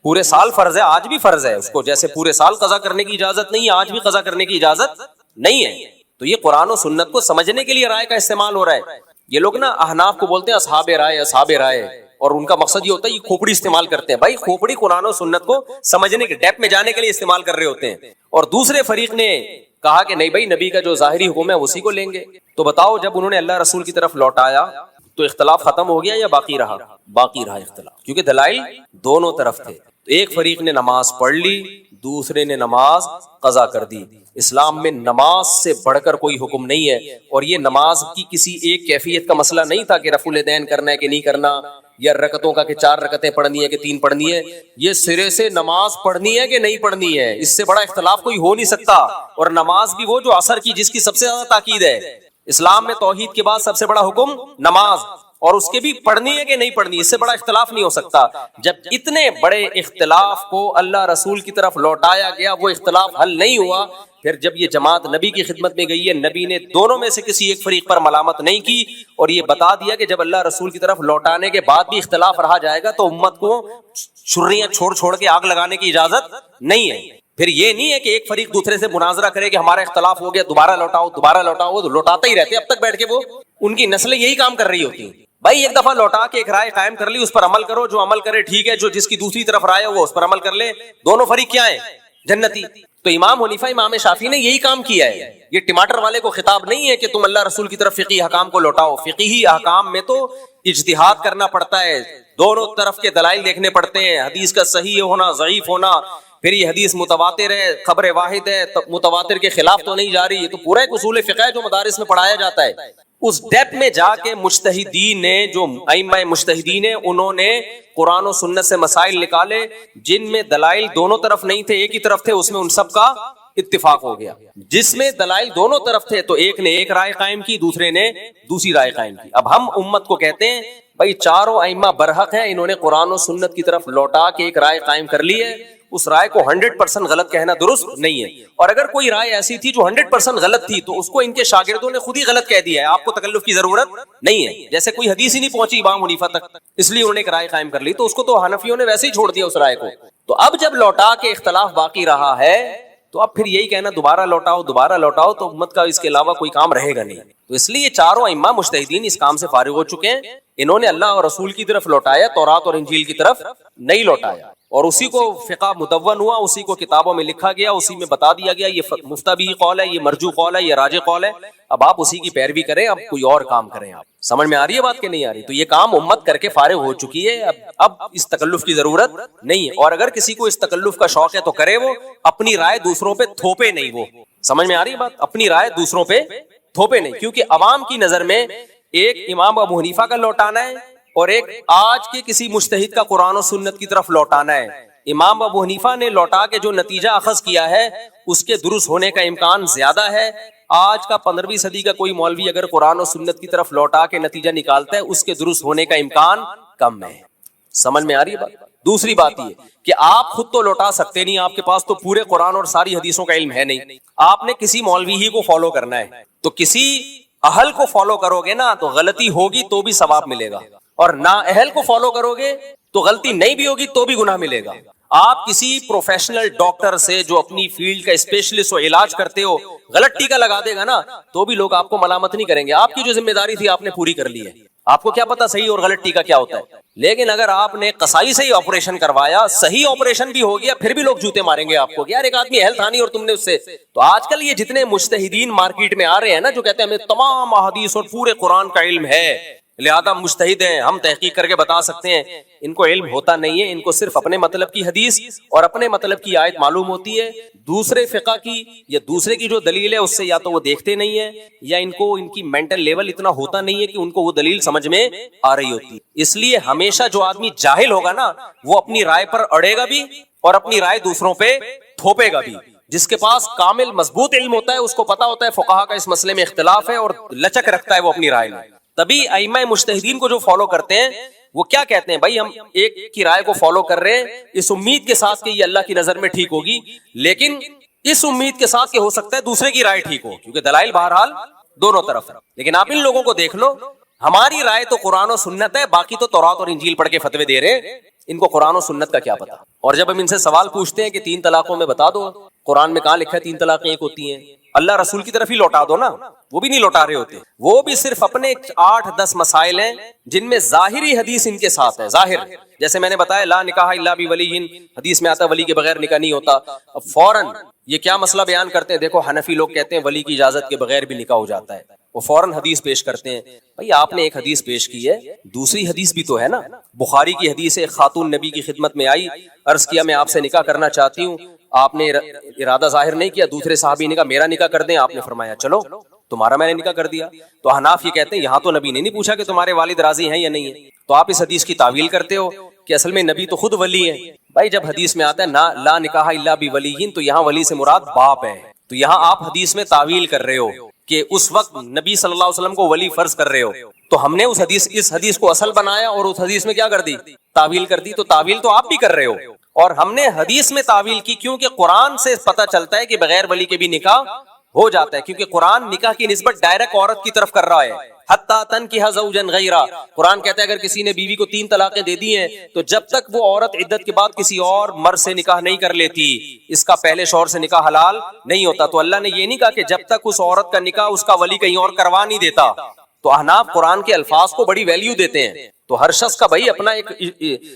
پورے سال فرض ہے، آج بھی فرض ہے. اس کو جیسے پورے سال قضا کرنے کی اجازت نہیں ہے، آج بھی قضا کرنے کی اجازت نہیں ہے. تو یہ قرآن و سنت کو سمجھنے کے لیے رائے کا استعمال ہو رہا ہے. یہ لوگ نا احناف کو بولتے ہیں اصحاب رائے، اصحاب رائے، اور ان کا مقصد یہ ہوتا ہے یہ کھوپڑی استعمال کرتے ہیں. بھائی کھوپڑی قرآن و سنت کو سمجھنے کے ڈیپ میں جانے کے لیے استعمال کر رہے ہوتے ہیں. اور دوسرے فریق نے کہا کہ نہیں بھائی نبی کا جو ظاہری حکم ہے اسی کو لیں گے. تو بتاؤ جب انہوں نے اللہ رسول کی طرف لوٹایا تو اختلاف ختم ہو گیا یا باقی رہا؟ باقی رہا اختلاف، کیونکہ دلائل دونوں طرف تھے. تو ایک فریق نے نماز پڑھ لی، دوسرے نے نماز قضا کر دی. اسلام میں نماز سے بڑھ کر کوئی حکم نہیں ہے. اور یہ نماز کی کسی ایک کیفیت کا مسئلہ نہیں تھا کہ رفع الیدین کرنا ہے کہ نہیں کرنا، یا رکعتوں کا کہ 4 رکعتیں پڑھنی ہے کہ 3 پڑھنی ہے. یہ سرے سے نماز پڑھنی ہے کہ نہیں پڑھنی ہے، اس سے بڑا اختلاف کوئی ہو نہیں سکتا. اور نماز بھی وہ جو عصر کی، جس کی سب سے زیادہ تاکید ہے. اسلام میں توحید کے بعد سب سے بڑا حکم نماز، اور اس کے بھی پڑھنی ہے کہ نہیں پڑھنی، اس سے بڑا اختلاف نہیں ہو سکتا. جب اتنے بڑے اختلاف کو اللہ رسول کی طرف لوٹایا گیا، وہ اختلاف حل نہیں ہوا، پھر جب یہ جماعت نبی کی خدمت میں گئی ہے، نبی نے دونوں میں سے کسی ایک فریق پر ملامت نہیں کی، اور یہ بتا دیا کہ جب اللہ رسول کی طرف لوٹانے کے بعد بھی اختلاف رہا جائے گا تو امت کو چھریاں چھوڑ کے آگ لگانے کی اجازت نہیں ہے. پھر یہ نہیں ہے کہ ایک فریق دوسرے سے مناظرہ کرے کہ ہمارا اختلاف ہو گیا، دوبارہ لوٹاؤ دوبارہ لوٹاؤ. وہ لوٹاتے ہی رہتے اب تک بیٹھ کے، وہ ان کی نسلیں یہی کام کر رہی ہوتی ہیں. بھائی ایک دفعہ لوٹا کے ایک رائے قائم کر لی، اس پر عمل کرو، جو عمل کرے ٹھیک ہے، جو جس کی دوسری طرف رائے وہ اس پر عمل کر لے. دونوں فریق کیا ہیں؟ جنتی. تو امام حنیفہ امام شافعی نے یہی کام کیا ہے. یہ ٹماٹر والے کو خطاب نہیں ہے کہ تم اللہ رسول کی طرف فقہی احکام کو لوٹاؤ. فقہی احکام میں تو اجتہاد کرنا پڑتا ہے، دونوں طرف کے دلائل دیکھنے پڑتے ہیں، حدیث کا صحیح ہونا ضعیف ہونا، پھر یہ حدیث متواتر ہے خبر واحد ہے متواتر کے خلاف تو نہیں جا رہی. یہ تو پورا ایک اصول فقہ ہے جو مدارس میں پڑھایا جاتا ہے. اس ڈیپ میں جا کے مجتہدین نے، جو ائمہ مجتہدین ہیں، انہوں نے قرآن و سنت سے مسائل نکالے جن میں دلائل دونوں طرف نہیں تھے، ایک ہی طرف تھے، اس میں ان سب کا اتفاق ہو گیا. جس میں دلائل دونوں طرف تھے تو ایک نے ایک رائے قائم کی، دوسرے نے دوسری رائے قائم کی. اب ہم امت کو کہتے ہیں بھائی چاروں ائمہ برحق ہیں، انہوں نے قرآن و سنت کی طرف لوٹا کے ایک رائے قائم کر لی ہے. اس رائے کو 100% غلط کہنا درست نہیں ہے، اور اگر کوئی رائے ایسی تھی جو 100% غلط تھی تو اس کو ان کے شاگردوں نے خود ہی غلط کہہ دیا ہے، آپ کو تکلف کی ضرورت نہیں ہے. جیسے کوئی حدیث ہی نہیں پہنچی امام حنیفہ تک، اس لیے انہوں نے ایک رائے قائم کر لی، تو اس کو تو حنفیوں نے ویسے ہی چھوڑ دیا اس رائے کو. تو اب جب لوٹا کے اختلاف باقی رہا ہے تو اب پھر یہی کہنا دوبارہ لوٹاؤ تو امت کا اس کے علاوہ کوئی کام رہے گا نہیں. تو اس لیے چاروں ائمہ مجتہدین اس کام سے فارغ ہو چکے ہیں. انہوں نے اللہ اور رسول کی طرف لوٹایا، تورات اور انجیل کی طرف نہیں لوٹایا، اور اسی کو فقہ مدون ہوا، اسی کو کتابوں میں لکھا گیا، اسی میں بتا دیا گیا یہ مفتبی قول ہے، یہ مرجو قول ہے، یہ راجح قول ہے. اب آپ اسی کی پیروی کریں، اب کوئی اور کام کریں. آپ سمجھ میں آ رہی ہے بات کہ نہیں آ رہی؟ تو یہ کام امت کر کے فارغ ہو چکی ہے، اب اس تکلف کی ضرورت نہیں ہے. اور اگر کسی کو اس تکلف کا شوق ہے تو کرے، وہ اپنی رائے دوسروں پہ تھوپے نہیں. وہ سمجھ میں آ رہی ہے بات؟ اپنی رائے دوسروں پہ تھوپے نہیں، کیونکہ عوام کی نظر میں ایک امام ابو حنیفہ کا لوٹانا ہے اور ایک آج کے کسی مجتہد کا قرآن و سنت کی طرف لوٹانا ہے. امام ابو حنیفہ نے لوٹا کے جو نتیجہ اخذ کیا ہے اس کے درست ہونے کا امکان زیادہ ہے. آج کا 15ویں صدی کا کوئی مولوی اگر قرآن و سنت کی طرف لوٹا کے نتیجہ نکالتا ہے، اس کے درست ہونے کا امکان کم ہے. سمجھ میں آ رہی ہے بات؟ دوسری بات یہ کہ آپ خود تو لوٹا سکتے نہیں، آپ کے پاس تو پورے قرآن اور ساری حدیثوں کا علم ہے نہیں. آپ نے کسی مولوی ہی کو فالو کرنا ہے، تو کسی اہل کو فالو کرو گے نا تو غلطی ہوگی تو بھی ثواب ملے گا، اور نا اہل کو فالو کرو گے تو غلطی نہیں بھی ہوگی تو بھی گناہ ملے گا. آپ کسی پروفیشنل ڈاکٹر سے جو اپنی فیلڈ کا اسپیشلسٹ ہو، علاج کرتے ہو، غلط ٹیکا لگا دے گا نا تو بھی لوگ آپ کو ملامت نہیں کریں گے. آپ کی جو ذمہ داری تھی آپ نے پوری کر لی ہے. آپ کو کیا پتا صحیح اور غلط ٹیکا کیا ہوتا ہے. لیکن اگر آپ نے قصائی سے ہی آپریشن کروایا، صحیح آپریشن بھی ہو گیا، پھر بھی لوگ جوتے ماریں گے آپ کو کہ یار ایک آدمی اہل تھا نہیں اور تم نے اس سے. تو آج کل یہ جتنے مجتہدین مارکیٹ میں آ رہے ہیں نا، جو کہتے ہیں ہمیں تمام احادیث اور پورے قرآن کا علم ہے، لہذا مجتہد ہیں، ہم تحقیق کر کے بتا سکتے ہیں، ان کو علم ہوتا نہیں ہے. ان کو صرف اپنے مطلب کی حدیث اور اپنے مطلب کی آیت معلوم ہوتی ہے، دوسرے فقہ کی یا دوسرے کی جو دلیل ہے اس سے یا تو وہ دیکھتے نہیں ہیں یا ان کو ان کی مینٹل لیول اتنا ہوتا نہیں ہے کہ ان کو وہ دلیل سمجھ میں آ رہی ہوتی. اس لیے ہمیشہ جو آدمی جاہل ہوگا نا وہ اپنی رائے پر اڑے گا بھی اور اپنی رائے دوسروں پہ تھوپے گا بھی. جس کے پاس کامل مضبوط علم ہوتا ہے اس کو پتا ہوتا ہے فقہا کا اس مسئلے میں اختلاف ہے اور لچک رکھتا ہے وہ اپنی رائے میں. تبھی ائمہ مجتہدین کو جو فالو کرتے ہیں وہ کیا کہتے ہیں، بھائی ہم ایک کی رائے کو فالو کر رہے ہیں اس امید کے ساتھ کہ یہ اللہ کی نظر میں ٹھیک ہوگی، لیکن اس امید کے ساتھ کہ ہو سکتا ہے دوسرے کی رائے ٹھیک ہو، کیونکہ دلائل بہرحال دونوں طرف ہے. لیکن آپ ان لوگوں کو دیکھ لو، ہماری رائے تو قرآن و سنت ہے، باقی تو تورات اور انجیل پڑھ کے فتوے دے رہے ہیں، ان کو قرآن و سنت کا کیا پتا. اور جب ہم ان سے سوال پوچھتے ہیں کہ 3 طلاقوں میں بتا دو، قرآن میں کہاں لکھا ہے 3 طلاقیں ایک ہوتی ہیں، اللہ رسول کی طرف ہی لوٹا دو نا. وہ بھی نہیں لوٹا رہے ہوتے، وہ بھی صرف اپنے 8-10 مسائل ہیں جن میں ظاہری حدیث ان کے ساتھ ہے. ظاہر جیسے میں نے بتایا لا نکاح الا بولی، حدیث میں آتا ولی کے بغیر نکاح نہیں ہوتا. اب فوراً یہ کیا مسئلہ بیان کرتے ہیں، دیکھو حنفی لوگ کہتے ہیں ولی کی اجازت کے بغیر بھی نکاح ہو جاتا ہے. وہ فوراً حدیث پیش کرتے ہیں. بھائی آپ نے ایک حدیث پیش کی ہے، دوسری حدیث بھی تو ہے نا. بخاری کی حدیث ہے، خاتون نبی کی خدمت میں آئی، عرض کیا میں آپ سے نکاح کرنا چاہتی ہوں. آپ نے ارادہ ظاہر نہیں کیا، دوسرے صحابی نے کہا میرا نکاح کر دیں. آپ نے فرمایا چلو تمہارا میں نے نکاح کر دیا. تو حناف یہ کہتے ہیں یہاں تو نبی نے نہیں پوچھا کہ تمہارے والد راضی ہیں یا نہیں ہے. تو آپ اس حدیث کی تعویل کرتے ہو کہ اصل میں نبی تو خود ولی ہے. بھائی جب حدیث میں آتا ہے لا نکاح الا بولی، تو یہاں ولی سے مراد باپ ہے. تو یہاں آپ حدیث میں تعویل کر رہے ہو کہ اس وقت نبی صلی اللہ علیہ وسلم کو ولی فرض کر رہے ہو، تو ہم نے اس حدیث کو اصل بنایا اور اس حدیث میں کیا کر دی؟ تعویل کر دی. تو تعویل تو آپ بھی کر رہے ہو، اور ہم نے حدیث میں تعویل کی کیونکہ قرآن سے پتہ چلتا ہے کہ بغیر ولی کے بھی نکاح ہو جاتا ہے، کیونکہ قرآن نکاح کی نسبت ڈائریکٹ عورت کی طرف کر رہا ہے. حتی تنکح زوجا غیرہ، قرآن کہتا ہے اگر کسی نے بیوی کو 3 طلاقیں دے دی ہیں تو جب تک وہ عورت عدت کے بعد کسی اور مرد سے نکاح نہیں کر لیتی، اس کا پہلے شوہر سے نکاح حلال نہیں ہوتا. تو اللہ نے یہ نہیں کہا کہ جب تک اس عورت کا نکاح اس کا ولی کہیں اور کروا نہیں دیتا. تو احناف قرآن کے الفاظ کو بڑی ویلیو دیتے ہیں. تو ہر شخص کا بھائی اپنا ایک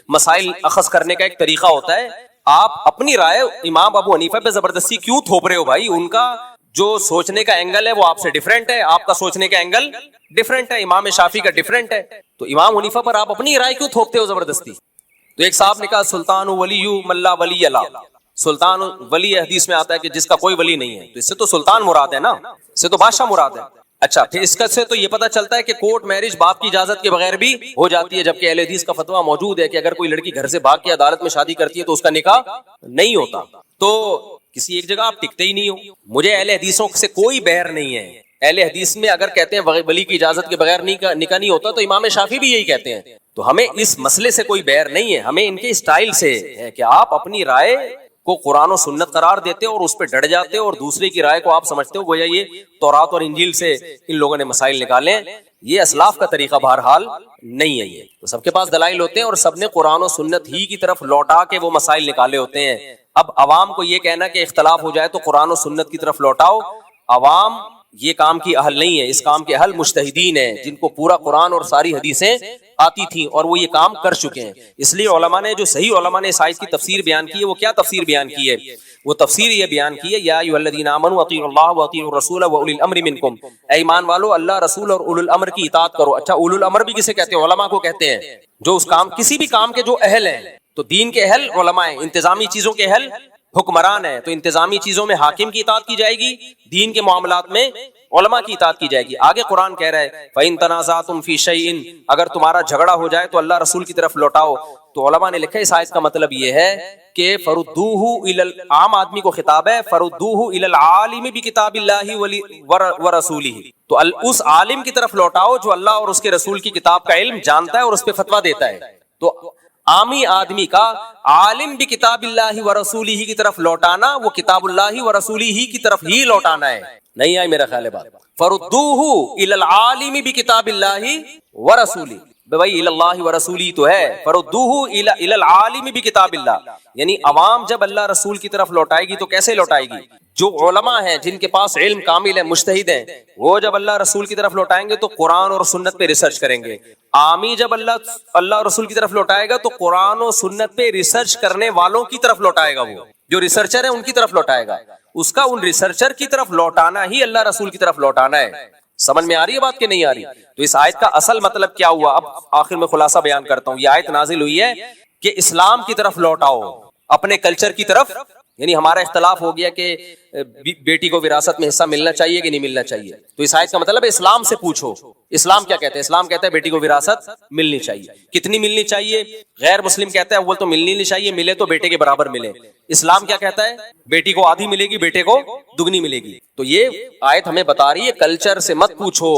مسائل اخذ کرنے کا ایک طریقہ ہوتا ہے. آپ اپنی رائے امام ابو حنیفہ پہ زبردستی کیوں تھوپ رہے ہو بھائی؟ ان کا جو سوچنے کا اینگل ہے وہ آپ سے ڈیفرنٹ ہے، آپ کا سوچنے کا اینگل ڈیفرنٹ ہے، امام شافعی کا ڈیفرنٹ ہے. تو امام حنیفہ پر آپ اپنی رائے کیوں تھوپتے ہو زبردستی؟ تو ایک صاحب نے کہا سلطان ولی من لا ولی له، سلطان ولی حدیث میں آتا ہے کہ جس کا کوئی ولی نہیں ہے. تو اس سے تو سلطان مراد ہے نا، اس سے تو بادشاہ مراد ہے. اچھا پھر اس کا سے تو یہ پتا چلتا ہے کہ کورٹ میرج باپ کی اجازت کے بغیر بھی ہو جاتی ہے، جبکہ اہل حدیث کا فتویٰ موجود ہے کہ اگر کوئی لڑکی گھر سے بھاگ کے عدالت میں شادی کرتی ہے تو اس کا نکاح نہیں ہوتا. تو کسی ایک جگہ آپ ٹکتے ہی نہیں ہو. مجھے اہل حدیثوں سے کوئی بہر نہیں ہے. اہل حدیث میں اگر کہتے ہیں ولی کی اجازت کے بغیر نکاح نہیں ہوتا تو امام شافعی بھی یہی کہتے ہیں. تو ہمیں اس مسئلے سے کوئی بہر نہیں ہے، ہمیں ان کے اسٹائل سے ہے کہ آپ اپنی رائے کو قرآن و سنت قرار دیتے ہو اور اس پہ ڈٹ جاتے ہو، اور دوسرے کی رائے کو آپ سمجھتے ہو گویا یہ تورات اور انجیل سے ان لوگوں نے مسائل نکالے ہیں. یہ اسلاف کا طریقہ بہرحال نہیں ہے. یہ تو سب کے پاس دلائل ہوتے ہیں اور سب نے قرآن و سنت ہی کی طرف لوٹا کے وہ مسائل نکالے ہوتے ہیں. اب عوام کو یہ کہنا کہ اختلاف ہو جائے تو قرآن و سنت کی طرف لوٹاؤ، عوام یہ کام کی اہل نہیں ہے. اس کام کے اہل مجتہدین ہیں جن کو پورا قرآن اور ساری حدیثیں آتی تھیں اور وہ یہ کام کر چکے ہیں. اس لیے علماء نے جو صحیح علماء نے اس آیت کی تفسیر بیان کی ہے وہ کیا تفسیر بیان کی ہے؟ وہ تفسیر یہ بیان کی ہے یا ایھا الذین آمنوا اطیعوا اللہ واطیعوا الرسول واولی الامر منکم، اے ایمان والو اللہ رسول اور اولو الامر کی اطاعت کرو. اچھا اولو الامر بھی کسے کہتے ہیں؟ علماء کو کہتے ہیں جو اس کام کسی بھی کام کے جو اہل ہیں. تو دین کے اہل علماء ہیں، انتظامی چیزوں کے اہل حکمران ہیں. تو انتظامی چیزوں میں حاکم کی اطاعت کی جائے گی، دین کے معاملات میں علماء کی اطاعت کی جائے گی. آگے قرآن کہہ رہا ہے فَإِن تَنَازَعْتُمْ فِي شَيْءٍ، اگر تمہارا جھگڑا ہو جائے تو اللہ رسول کی طرف لوٹاؤ. تو علماء نے لکھا ہے اس آیت کا مطلب یہ ہے کہ فَرُدُّوهُ إِلَى، عام آدمی کو خطاب ہے، فَرُدُّوهُ إِلَى الْعَالِمِ بِكِتَابِ اللَّهِ وَرَسُولِهِ، تو اس عالم کی طرف لوٹاؤ جو اللہ اور اس کے رسول کی کتاب کا علم جانتا ہے اور اس پہ فتویٰ دیتا ہے. تو عامی آدمی کا عالم بھی کتاب اللہ و رسولہ کی طرف لوٹانا، وہ کتاب اللہ و رسولہ کی طرف ہی لوٹانا ہے. نہیں آئی میرا خیال ہے بات؟ فردوہ الی العالم بکتاب اللہ و رسولہ، بھائی الی اللہ و رسولہ تو ہے، فردوہ الی العالم بکتاب اللہ، یعنی عوام جب اللہ رسول کی طرف لوٹائے گی تو کیسے لوٹائے گی؟ جو علماء ہیں جن کے پاس علم کامل ہے، مجتہد ہیں، وہ جب اللہ رسول کی طرف لوٹائیں گے تو قرآن اور سنت پہ ریسرچ کریں گے. عامی جب اللہ رسول کی طرف لوٹائے گا تو قرآن و سنت پہ ریسرچ کرنے والوں کی طرف لوٹائے گا. وہ جو ریسرچر ہے ان کی طرف لوٹائے گا. اس کا ان ریسرچر کی طرف لوٹانا ہی اللہ رسول کی طرف لوٹانا ہے. سمجھ میں آ رہی ہے بات کہ نہیں آ رہی؟ تو اس آیت کا اصل مطلب کیا ہوا؟ اب آخر میں خلاصہ بیان کرتا ہوں. یہ آیت نازل ہوئی ہے کہ اسلام کی طرف لوٹاؤ، اپنے کلچر کی طرف. یعنی ہمارا اختلاف ہو گیا کہ بیٹی کو وراثت میں حصہ ملنا چاہیے کہ نہیں ملنا چاہیے. تو اس آیت کا مطلب ہے اسلام سے پوچھو. اسلام کیا کہتا ہے؟ اسلام کہتا ہے بیٹی کو وراثت ملنی چاہیے. کتنی ملنی چاہیے؟ غیر مسلم کہتا ہے اول تو ملنی نہیں چاہیے، ملے تو بیٹے کے برابر ملے. اسلام کیا کہتا ہے؟ بیٹی کو آدھی ملے گی، بیٹے کو دگنی ملے گی. تو یہ آیت ہمیں بتا رہی ہے کلچر سے مت پوچھو،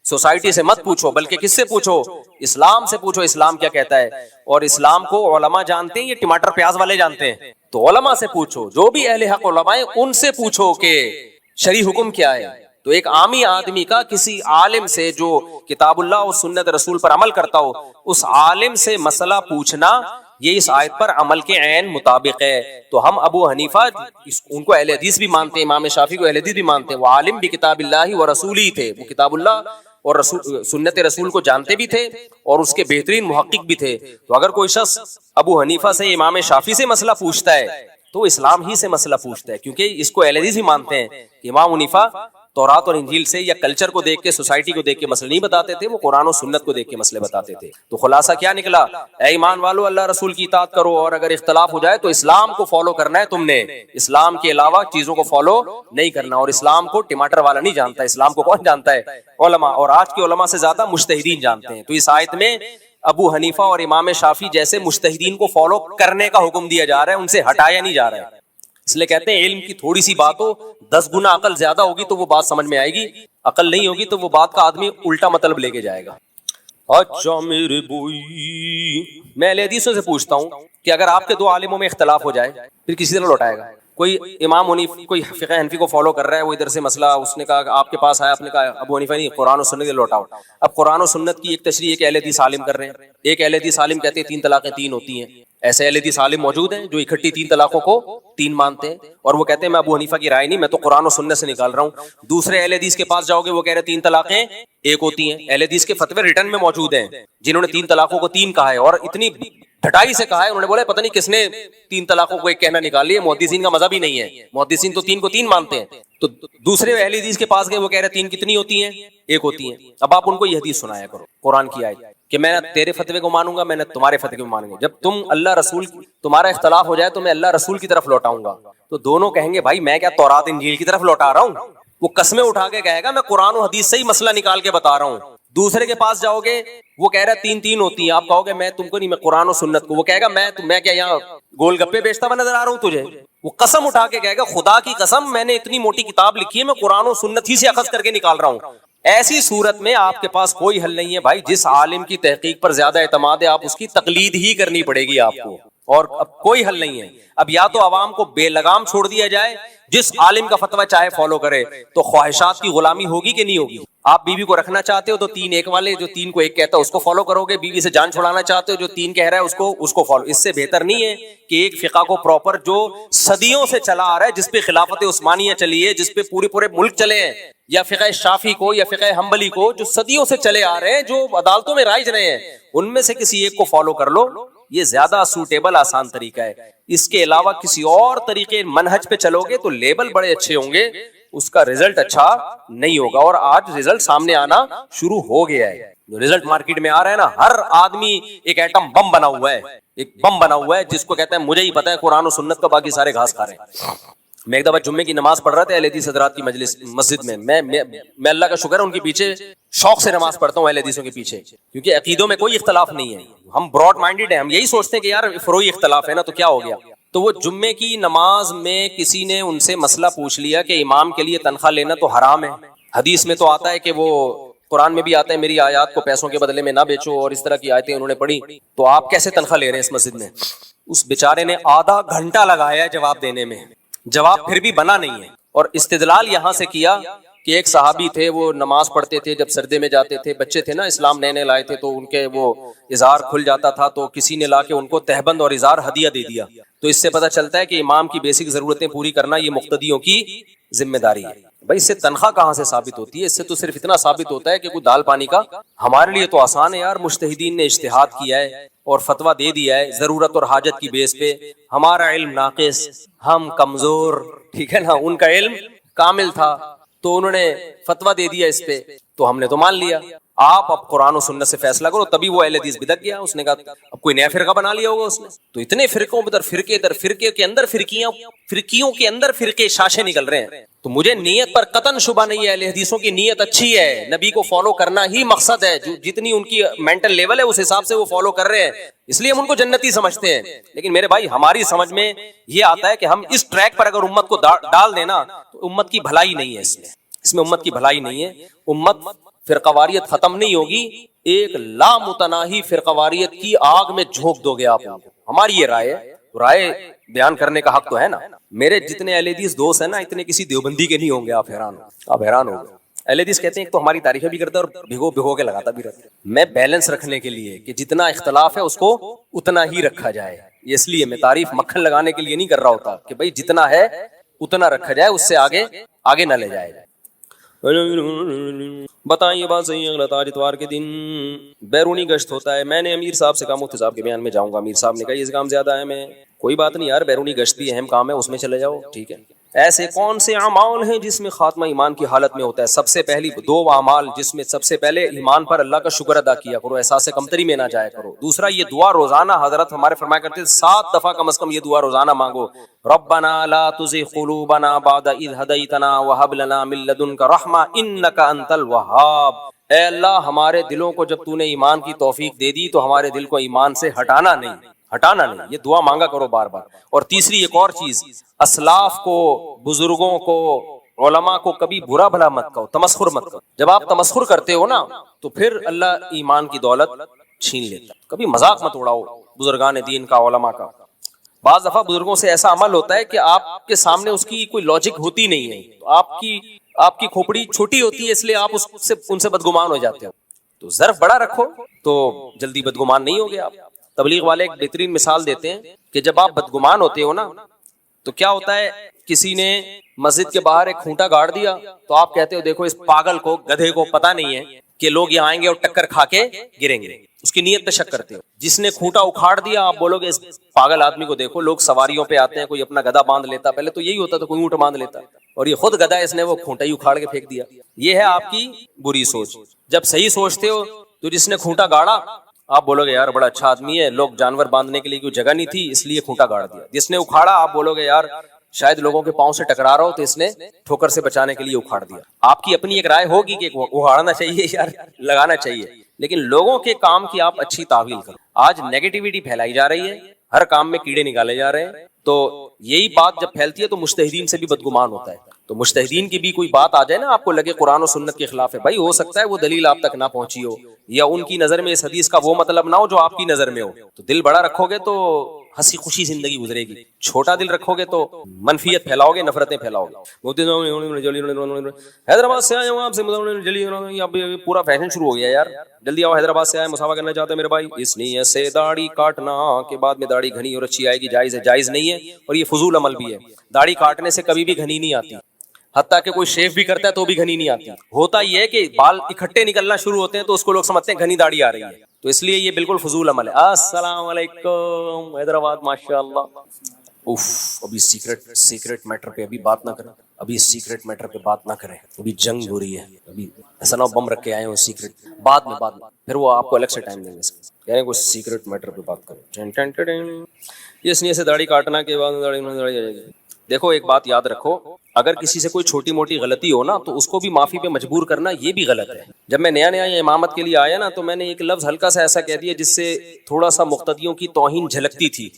سوسائٹی سے مت پوچھو، بلکہ کس سے پوچھو؟ اسلام سے پوچھو. اسلام کیا کہتا ہے؟ اور اسلام کو علماء جانتے ہیں، یہ ٹماٹر پیاز والے جانتے ہیں. تو علماء سے پوچھو، جو بھی اہل حق علماء ہیں ان سے پوچھو کہ شرعی حکم کیا ہے. تو ایک عامی آدمی کا کسی عالم سے جو کتاب اللہ اور سنت رسول پر عمل کرتا ہو، اس عالم سے مسئلہ پوچھنا یہ اس آیت پر عمل کے عین مطابق ہے. تو ہم ابو حنیفہ ان کو اہل حدیث بھی مانتے ہیں، امام شافعی کو اہل حدیث بھی مانتے ہیں. وہ عالم بھی کتاب اللہ و رسولی تھے، وہ کتاب اللہ اور رسول سنت رسول کو جانتے بھی تھے اور اس کے بہترین محقق بھی تھے. تو اگر کوئی شخص ابو حنیفہ سے، امام شافعی سے مسئلہ پوچھتا ہے تو اسلام ہی سے مسئلہ پوچھتا ہے، کیونکہ اس کو اہل حدیث بھی مانتے ہیں کہ امام حنیفہ تورات اور انجیل سے یا کلچر کو دیکھ کے، سوسائٹی کو دیکھ کے مسئلے نہیں بتاتے تھے، وہ قرآن و سنت کو دیکھ کے مسئلے بتاتے تھے. تو خلاصہ کیا نکلا؟ اے ایمان والو اللہ رسول کی اطاعت کرو، اور اگر اختلاف ہو جائے تو اسلام کو فالو کرنا ہے تم نے، اسلام کے علاوہ چیزوں کو فالو نہیں کرنا. اور اسلام کو ٹماٹر والا نہیں جانتا، اسلام کو کون جانتا ہے؟ علماء، اور آج کے علماء سے زیادہ مجتہدین جانتے ہیں. تو اس آیت میں ابو حنیفہ اور امام شافعی جیسے مجتہدین کو فالو کرنے کا حکم دیا جا رہا ہے، ان سے ہٹایا نہیں جا رہا ہے. اس لیے کہتے ہیں علم کی تھوڑی سی بات ہو 10 گنا عقل زیادہ ہوگی تو وہ بات سمجھ میں آئے گی، عقل نہیں ہوگی تو وہ بات کا آدمی الٹا مطلب لے کے جائے گا۔ اچھا میرے بوئی، میں اہل حدیثوں سے پوچھتا ہوں کہ اگر آپ کے دو عالموں میں اختلاف ہو جائے پھر کسی طرح لوٹائے گا؟ کوئی امام حنیف، کوئی فقہ حنفی کو فالو کر رہا ہے، وہ ادھر سے مسئلہ اس نے کہا آپ کے پاس آیا، آپ نے کہا ابو حنیفہ نہیں، قرآن و سنت لوٹاؤ۔ اب قرآن و سنت کی ایک تشریح ایک اہل حدیث عالم کر رہے ہیں، ایک اہل حدیث عالم کہتے ہیں 3 طلاقیں 3 ہوتی ہیں۔ ایسے اہل حدیث عالم موجود ہیں جو اکٹھی 3 طلاقوں کو 3 مانتے ہیں، اور وہ کہتے ہیں میں ابو حنیفہ کی رائے نہیں، میں تو قرآن و سنت سے نکال رہا ہوں۔ دوسرے اہل حدیث کے پاس جاؤ گے، وہ کہہ رہے 3 طلاقیں 1 ہوتی ہیں۔ اہل حدیث کے فتوے ریٹن میں موجود ہیں جنہوں نے 3 طلاقوں کو 3 کہا ہے، اور اتنی ڈھٹائی سے کہا ہے، انہوں نے بولا پتہ نہیں کس نے 3 طلاقوں کو 1 کہنا نکال لیا، محدثین کا مذہب ہی نہیں ہے، محدثین تو 3 کو 3 مانتے ہیں۔ تو دوسرے اہل حدیث کے پاس گئے، وہ کہہ رہے 3 کتنی ہوتی ہیں؟ 1 ہوتی ہیں۔ اب آپ ان کو یہ حدیث سنایا کرو، قرآن کی آیت، کہ میں نہ تیرے فتوے کو مانوں گا، میں نہ تمہارے فتوے کو مانوں گا۔ جب تم اللہ رسول تمہارا اختلاف ہو جائے تو میں اللہ رسول کی طرف لوٹاؤں گا، تو دونوں کہیں گے بھائی میں کیا تورات انجیل کی طرف لوٹا رہا ہوں؟ وہ قسمیں اٹھا کے کہے گا میں قرآن و حدیث سے ہی مسئلہ نکال کے بتا رہا ہوں۔ دوسرے کے پاس جاؤ گے، وہ کہہ رہا ہے 3 ہوتی ہیں، آپ کہو گے میں تم کو نہیں، میں قرآن و سنت کو، وہ کہے گا میں کیا یہاں گول گپے بیچتا ہوا نظر آ رہا ہوں تجھے؟ وہ قسم اٹھا کے کہے گا خدا کی قسم میں نے اتنی موٹی کتاب لکھی ہے، میں قرآن و سنت ہی سے اخذ کر کے نکال رہا ہوں۔ ایسی صورت میں آپ کے پاس کوئی حل نہیں ہے بھائی، جس عالم کی تحقیق پر زیادہ اعتماد ہے آپ اس کی تقلید ہی کرنی پڑے گی آپ کو، اور اب کوئی حل نہیں ہے۔ اب یا تو عوام کو بے لگام چھوڑ دیا جائے، جس عالم کا فتویٰ چاہے فالو کرے، تو خواہشات کی غلامی ہوگی کہ نہیں ہوگی؟ آپ بیوی کو رکھنا چاہتے ہو تو 3 والے جو 3 کو 1 کہتا ہے اس کو فالو کرو گے، بیوی سے جان چھڑانا چاہتے ہو جو 3 کہہ رہا ہے اس کو فالو۔ اس سے بہتر نہیں ہے کہ ایک فقہ کو پراپر جو صدیوں سے چلا آ رہا ہے، جس پہ خلافت عثمانیہ چلی ہے، جس پہ پورے ملک چلے ہیں، یا فقہ شافعی کو یا فقہ حنبلی کو جو صدیوں سے چلے آ رہے ہیں، جو عدالتوں میں رائج رہے ہیں، ان میں سے کسی ایک کو فالو کر لو، یہ زیادہ سوٹیبل آسان طریقہ ہے۔ اس کے علاوہ کسی اور طریقے منہج پہ چلو گے تو لیبل بڑے اچھے ہوں گے، اس کا رزلٹ اچھا نہیں ہوگا۔ اور آج رزلٹ سامنے آنا شروع ہو گیا ہے، جو رزلٹ مارکیٹ میں آ رہا ہے نا، ہر آدمی ایک ایٹم بم بنا ہوا ہے، ایک بم بنا ہوا ہے جس کو کہتا ہے مجھے ہی پتا ہے قرآن و سنت کا، باقی سارے گھاس کھا رہے ہیں۔ میں ایک دفعہ جمعے کی نماز پڑھ رہا تھا اہل حدیث حضرات کی مسجد میں، میں اللہ کا شکر ہے ان کے پیچھے شوق سے نماز پڑھتا ہوں اہل حدیثوں کے پیچھے، کیونکہ عقیدوں میں کوئی اختلاف نہیں ہے، ہم براڈ مائنڈیڈ ہیں، ہم یہی سوچتے ہیں کہ یار فروعی اختلاف ہے نا تو کیا ہو گیا۔ تو وہ جمعے کی نماز میں کسی نے ان سے مسئلہ پوچھ لیا کہ امام کے لیے تنخواہ لینا تو حرام ہے، حدیث میں تو آتا ہے کہ وہ، قرآن میں بھی آتا ہے میری آیات کو پیسوں کے بدلے میں نہ بیچو، اور اس طرح کی آیتیں انہوں نے پڑھی، تو آپ کیسے تنخواہ لے رہے ہیں اس مسجد میں؟ اس بیچارے نے آدھا گھنٹہ لگایا ہے جواب دینے میں، جواب پھر بھی بنا نہیں ہے، اور استدلال یہاں سے کیا کہ ایک صحابی تھے، وہ نماز پڑھتے تھے، جب سردے میں جاتے تھے، بچے تھے نا، اسلام نئے لائے تھے، تو ان کے وہ ازار کھل جاتا تھا، تو کسی نے لا کے ان کو تہبند اور ازار ہدیہ دے دیا۔ تو اس سے پتہ چلتا ہے کہ امام کی بیسک ضرورتیں پوری کرنا یہ مقتدیوں کی ذمہ داری ہے۔ بھائی اس سے تنخواہ کہاں سے ثابت ہوتی ہے؟ اس سے تو صرف اتنا ثابت ہوتا ہے کہ کوئی دال پانی کا، ہمارے لیے تو آسان ہے یار، مجتہدین نے اجتہاد کیا ہے اور فتویٰ دے دیا ہے ضرورت اور حاجت کی بیس پہ، ہمارا علم ناقص، ہم کمزور، ٹھیک ہے نا، ان کا علم کامل تھا، تو انہوں نے فتویٰ دے دیا اس پہ، تو ہم نے تو مان لیا۔ آپ اب قرآن و سنت سے فیصلہ کرو، تبھی وہ اہل حدیث بدک گیا، اس نے کہا اب کوئی نیا فرقہ بنا لیا ہوگا اس نے، تو اتنے فرقوں در فرقے در فرقے کے اندر فرقیوں کے اندر فرقے شاشے نکل رہے ہیں۔ تو مجھے نیت پر قطعاً شبہ نہیں ہے، اہل حدیثوں کی نیت اچھی ہے، نبی کو فالو کرنا ہی مقصد ہے، جو جتنی ان کی مینٹل لیول ہے اس حساب سے وہ فالو کر رہے ہیں، اس لیے ہم ان کو جنتی سمجھتے ہیں۔ لیکن میرے بھائی ہماری سمجھ میں یہ آتا ہے کہ ہم اس ٹریک پر اگر امت کو ڈال دینا تو امت کی بھلائی نہیں ہے، اس میں امت کی بھلائی نہیں ہے، امت فرقہ واریت ختم نہیں ہوگی، ایک لامتناہی فرقہ واریت کی آگ میں جھونک دو گے آپ ان کو۔ ہماری یہ رائے بیان کرنے کا حق تو ہے نا۔ میرے جتنے اہل حدیث دوست ہیں نا، اتنے کسی دیوبندی کے نہیں ہوں گے، آپ حیران ہو گئے۔ اہل حدیث کہتے ہیں ایک تو ہماری تعریفیں بھی کرتا ہے اور بھگو کے لگاتا بھی رہتا ہے۔ میں بیلنس رکھنے کے لیے کہ جتنا اختلاف ہے اس کو اتنا ہی رکھا جائے، اس لیے میں تعریف مکھن لگانے کے لیے نہیں کر رہا ہوتا کہ بھائی جتنا ہے اتنا رکھا جائے، اس سے آگے نہ لے جائے۔ بتائیں یہ بات صحیح ہے اگلا اتوار کے دن بیرونی گشت ہوتا ہے؟ میں نے امیر صاحب سے کہا مفتی صاحب کے بیان میں جاؤں گا، امیر صاحب نے کہا یہ کام زیادہ ہے، میں کوئی بات نہیں یار، بیرونی گشت بھی اہم کام ہے، اس میں چلے جاؤ، ٹھیک ہے۔ ایسے کون سے اعمال ہیں جس میں خاتمہ ایمان کی حالت میں ہوتا ہے؟ سب سے پہلی 2 اعمال جس میں سب سے پہلے ایمان پر اللہ کا شکر ادا کیا کرو، احساس کمتری میں نہ جایا کرو۔ دوسرا یہ دعا روزانہ، حضرت ہمارے فرمایا کرتے 7 دفعہ کم از کم یہ دعا روزانہ مانگو، ربنا لا تزغ قلوبنا بعد اذ ہدیتنا وہب لنا من لدنک رحمہ انک انت الوہاب۔ اے اللہ ہمارے دلوں کو جب تو نے ایمان کی توفیق دے دی تو ہمارے دل کو ایمان سے ہٹانا نہیں، ہٹانا نہیں, یہ دعا مانگا کرو بار بار. اور تیسری ایک اور چیز, اسلاف کو, بزرگوں کو, علماء کو کبھی برا بھلا مت کہو, تمسخر مت کرو. جب آپ تمسخر کرتے ہو نا تو پھر اللہ ایمان کی دولت چھین لیتا. کبھی مذاق مت اڑاؤ بزرگان دین کا, علماء کا. بعض دفعہ بزرگوں سے ایسا عمل ہوتا ہے کہ آپ کے سامنے اس کی کوئی لاجک ہوتی نہیں ہے, تو آپ کی کھوپڑی چھوٹی ہوتی ہے, اس لیے آپ ان سے بدگمان ہو جاتے ہو. تو ظرف بڑا رکھو تو جلدی بدگمان نہیں ہوگے آپ. تبلیغ والے ایک بہترین مثال دیتے ہیں کہ جب آپ بدگمان ہوتے ہو نا تو کیا ہوتا ہے, کسی نے مسجد کے باہر ایک کھونٹا گاڑ دیا تو آپ کہتے ہو دیکھو اس پاگل کو, گدھے کو پتہ نہیں ہے کہ لوگ یہاں آئیں گے اور ٹکر کھا کے گریں گے. اس کی نیت پہ شک کرتے ہو. جس نے کھونٹا اکھاڑ دیا آپ بولو گے اس پاگل آدمی کو دیکھو, لوگ سواریوں پہ آتے ہیں, کوئی اپنا گدھا باندھ لیتا, پہلے تو یہی ہوتا تھا کوئی اونٹ باندھ لیتا, اور یہ خود گدھا ہے, اس نے وہ کھونٹا ہی اکھاڑ کے پھینک دیا. یہ ہے آپ کی بری سوچ. جب صحیح سوچتے ہو تو جس نے کھونٹا گاڑا آپ بولو گے یار بڑا اچھا آدمی ہے, لوگ جانور باندھنے کے لیے کوئی جگہ نہیں تھی اس لیے کھونٹا گاڑ دیا. جس نے اکھاڑا آپ بولو گے یار شاید لوگوں کے پاؤں سے ٹکرا رہا ہو تو اس نے ٹھوکر سے بچانے کے لیے اکھاڑ دیا. آپ کی اپنی ایک رائے ہوگی کہ اکھاڑنا چاہیے یار لگانا چاہیے, لیکن لوگوں کے کام کی آپ اچھی تعویل کرو. آج نیگیٹیوٹی پھیلائی جا رہی ہے, ہر کام میں کیڑے نکالے جا رہے ہیں, تو یہی بات جب پھیلتی ہے تو مجتہدین سے بھی بدگمان ہوتا ہے. تو مجتہدین کی بھی کوئی بات آ جائے نا آپ کو لگے قرآن و سنت کے خلاف ہے, بھائی ہو سکتا ہے وہ دلیل آپ تک نہ پہنچی ہو, یا ان کی نظر میں اس حدیث کا وہ مطلب نہ ہو جو آپ کی نظر میں ہو. تو دل بڑا رکھو گے تو ہنسی خوشی زندگی گزرے گی, چھوٹا دل رکھو گے تو منفیت پھیلاؤ گے, نفرتیں پھیلاؤ گے. حیدرآباد سے آئے ہوں آپ سے جلدی, پورا فیشن شروع ہو گیا یار, جلدی آؤ حیدرآباد سے آئے, مسافہ کرنا چاہتے ہیں میرے بھائی. اس نیت سے داڑھی کاٹنا کے بعد میں داڑھی گھنی اور اچھی آئے گی جائز ہے, جائز نہیں ہے, اور یہ فضول عمل بھی ہے. داڑھی کاٹنے سے کبھی بھی گھنی نہیں آتی, حتیٰ کہ کوئی شیو بھی کرتا ہے تو بھی گھنی نہیں آتی. ہوتا یہ ہے کہ بال اکٹھے نکلنا شروع ہوتے ہیں تو اس کو لوگ سمجھتے ہیں گھنی داڑھی آ رہی ہے, تو اس لیے یہ بالکل فضول عمل ہے. السلام علیکم حیدرآباد ماشاءاللہ. اوف, ابھی سیکرٹ میٹر پہ ابھی بات نہ کریں, ابھی سیکرٹ میٹر پہ بات نہ کریں, ابھی جنگ ہو رہی ہے, ابھی ایسا نہ بم رکھ کے آئے ہو سیکرٹ, بعد میں پھر وہ آپ کو الگ سے ٹائم دیں گے, کہہ رہے ہیں کوئی سیکرٹ میٹر پہ بات کریں. اس لیے سے داڑھی کاٹنا کے بعد داڑھی آ جائے گی. دیکھو ایک بات یاد رکھو, اگر کسی سے کوئی چھوٹی موٹی غلطی ہو نا تو اس کو بھی معافی پہ مجبور کرنا یہ بھی غلط ہے. جب میں نیا یہ امامت کے لیے آیا نا تو میں نے ایک لفظ ہلکا سا ایسا کہہ دیا جس سے تھوڑا سا مقتدیوں کی توہین جھلکتی تھی,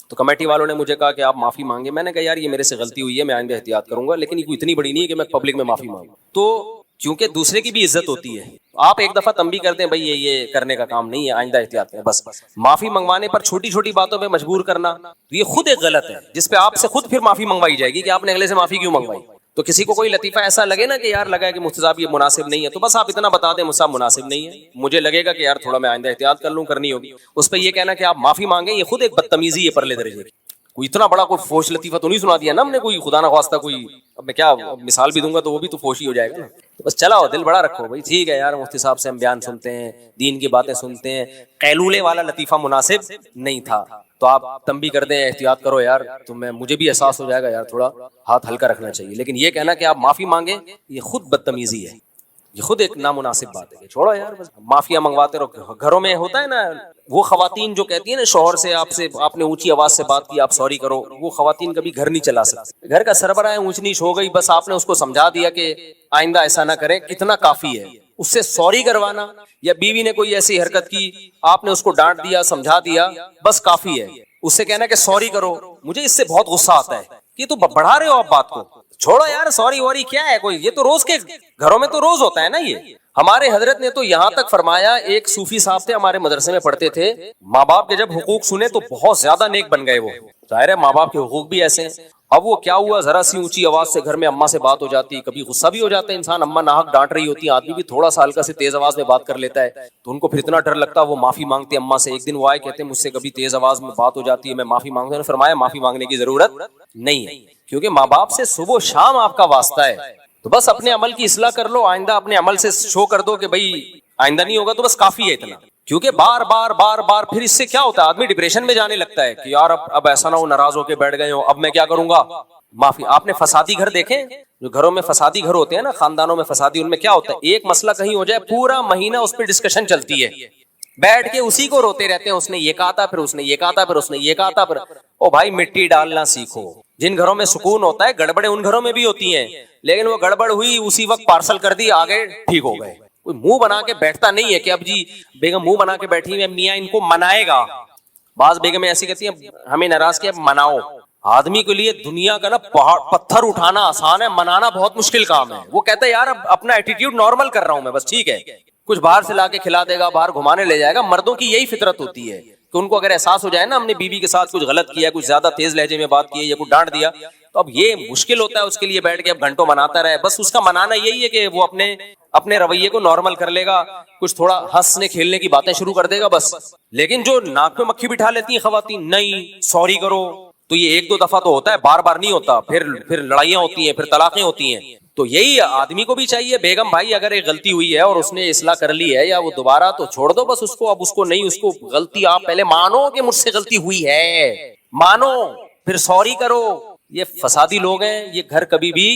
تو کمیٹی والوں نے مجھے کہا کہ آپ معافی مانگے. میں نے کہا یار یہ میرے سے غلطی ہوئی ہے, میں آئندہ احتیاط کروں گا, لیکن یہ کوئی اتنی بڑی نہیں ہے کہ میں پبلک میں معافی مانگوں. تو کیونکہ دوسرے کی بھی عزت ہوتی ہے, آپ ایک دفعہ تنبیہ کر دیں بھائی یہ کرنے کا کام نہیں ہے, آئندہ احتیاط کریں. بس معافی منگوانے پر چھوٹی چھوٹی باتوں پہ مجبور کرنا تو یہ خود ایک غلط ہے, جس پہ آپ سے خود پھر معافی منگوائی جائے گی کہ آپ نے اگلے سے معافی کیوں منگوائی. تو کسی کو کوئی لطیفہ ایسا لگے نا کہ یار لگا ہے کہ مفتی صاحب یہ مناسب نہیں ہے, تو بس آپ اتنا بتا دیں مجھ سے مناسب نہیں ہے, مجھے لگے گا کہ یار تھوڑا میں آئندہ احتیاط کر لوں, کرنی ہوگی. اس پہ یہ کہنا کہ آپ معافی مانگیں یہ خود ایک بدتمیزی ہے پرلے درجے کی. کوئی اتنا بڑا کوئی فوش لطیفہ تو نہیں سنا دیا نا ہم نے, کوئی خدا نہ خواستہ کوئی, اب میں کیا مثال بھی دوں گا تو وہ بھی تو فوش ہی ہو جائے گا نا. بس چلاؤ دل بڑا رکھو بھائی, ٹھیک ہے یار مفتی صاحب سے ہم بیان سنتے ہیں, دین کی باتیں سنتے ہیں, قیلولے والا لطیفہ مناسب نہیں تھا, تو آپ تنبیہ کر دیں احتیاط کرو یار, تو مجھے بھی احساس ہو جائے گا یار تھوڑا ہاتھ ہلکا رکھنا چاہیے. لیکن یہ کہنا کہ آپ معافی مانگیں یہ خود بدتمیزی ہے, یہ خود ایک نامناسب بات ہے. چھوڑو یار بس معافیا منگواتے رہو. گھروں میں ہوتا ہے نا وہ خواتین جو کہتی ہیں نا شوہر سے آپ نے اونچی آواز سے بات کی آپ سوری کرو, وہ خواتین کبھی گھر نہیں چلا سکتی. گھر کا سربراہ اونچ نیچ ہو گئی, بس آپ نے اس کو سمجھا دیا کہ آئندہ ایسا نہ کریں, کتنا کافی ہے. اس سے سوری کروانا, یا بیوی نے کوئی ایسی حرکت کی آپ نے اس کو ڈانٹ دیا سمجھا دیا, بس کافی ہے. اس سے کہنا کہ سوری کرو, مجھے اس سے بہت غصہ آتا ہے کہ تو بڑھا رہے ہو آپ بات کو. چھوڑو یار سوری ووری کیا ہے, کوئی یہ تو روز کے گھروں میں تو روز ہوتا ہے نا. یہ ہمارے حضرت نے تو یہاں تک فرمایا, ایک صوفی صاحب تھے ہمارے مدرسے میں پڑھتے تھے, ماں باپ کے جب حقوق سنے تو بہت زیادہ نیک بن گئے. وہ ظاہر ہے ماں باپ کے حقوق بھی ایسے ہیں. اب وہ کیا ہوا, ذرا سی اونچی آواز سے گھر میں اماں سے بات ہو جاتی, کبھی غصہ بھی ہو جاتا ہے انسان, اماں ناحق ڈانٹ رہی ہوتی, آدمی بھی تھوڑا سا ہلکا سے تیز آواز میں بات کر لیتا ہے, تو ان کو پھر اتنا ڈر لگتا ہے وہ معافی مانگتے اماں سے. ایک دن وہ آئے کہتے ہیں مجھ سے کبھی تیز آواز میں بات ہو جاتی ہے, میں معافی مانگتا ہوں. فرمایا معافی مانگنے کی ضرورت نہیں ہے, کیونکہ ماں باپ سے صبح و شام آپ کا واسطہ ہے. تو بس اپنے عمل کی اصلاح کر لو, آئندہ اپنے عمل سے شو کر دو کہ بھائی آئندہ نہیں ہوگا, تو بس کافی ہے اتنا. کیونکہ بار بار پھر اس سے کیا ہوتا ہے, آدمی ڈپریشن میں جانے لگتا ہے کہ یار اب ایسا نہ ہو ناراض ہو کے بیٹھ گئے ہو, اب میں کیا کروں گا. معافی. آپ نے فسادی گھر دیکھے, جو گھروں میں فسادی گھر ہوتے ہیں نا, خاندانوں میں فسادی, ان میں کیا ہوتا ہے, ایک مسئلہ کہیں ہو جائے پورا مہینہ اس پہ ڈسکشن چلتی ہے, بیٹھ کے اسی کو روتے رہتے ہیں, اس نے یہ کہا تھا, پھر اس نے یہ کہا تھا, پھر اس نے یہ کہا تھا. پھر او بھائی مٹی ڈالنا سیکھو. جن گھروں میں سکون ہوتا ہے, گڑبڑیں ان گھروں میں بھی ہوتی ہیں, لیکن وہ گڑبڑ ہوئی اسی وقت پارسل کر دی, آگے ٹھیک ہو گئے. کوئی منہ بنا کے بیٹھتا نہیں ہے کہ اب جی بیگم منہ بنا کے بیٹھی ہے, میاں ان کو منائے گا. بعض بیگمیں ایسی کہتی ہیں ہمیں ناراض کیا مناؤ. آدمی کے لیے دنیا کا نا پہاڑ پتھر اٹھانا آسان ہے, منانا بہت مشکل کام ہے. وہ کہتا ہے یار اب اپنا ایٹیٹیوڈ نارمل کر رہا ہوں میں, بس ٹھیک ہے, کچھ باہر سے لا کے کھلا دے گا, باہر گھمانے لے جائے گا. مردوں کی یہی فطرت ہوتی ہے کہ ان کو اگر احساس ہو جائے نا ہم نے بیوی کے ساتھ کچھ غلط کیا, کچھ زیادہ تیز لہجے میں بات کی یا کچھ ڈانٹ دیا, تو اب یہ مشکل ہوتا ہے اس کے لیے بیٹھ کے اب گھنٹوں مناتا رہے. بس اس کا منانا یہی ہے کہ وہ اپنے رویے کو نارمل کر لے گا, کچھ تھوڑا ہنسنے کھیلنے کی باتیں شروع کر دے گا بس. لیکن جو ناک میں مکھی بٹھا لیتی ہیں خواتین, نہیں سوری کرو, تو یہ ایک دو دفعہ تو ہوتا ہے, بار بار نہیں ہوتا, پھر لڑائیاں ہوتی ہیں, پھر طلاقیں ہوتی ہیں. تو یہی آدمی کو بھی چاہیے بیگم بھائی اگر ایک غلطی ہوئی ہے اور اس نے اصلاح کر لی ہے یا وہ دوبارہ, تو چھوڑ دو بس اس کو. اب اس کو نہیں, اس کو غلطی آپ پہلے مانو کہ مجھ سے غلطی ہوئی ہے, مانو پھر سوری کرو. یہ فسادی لوگ ہیں, یہ گھر کبھی بھی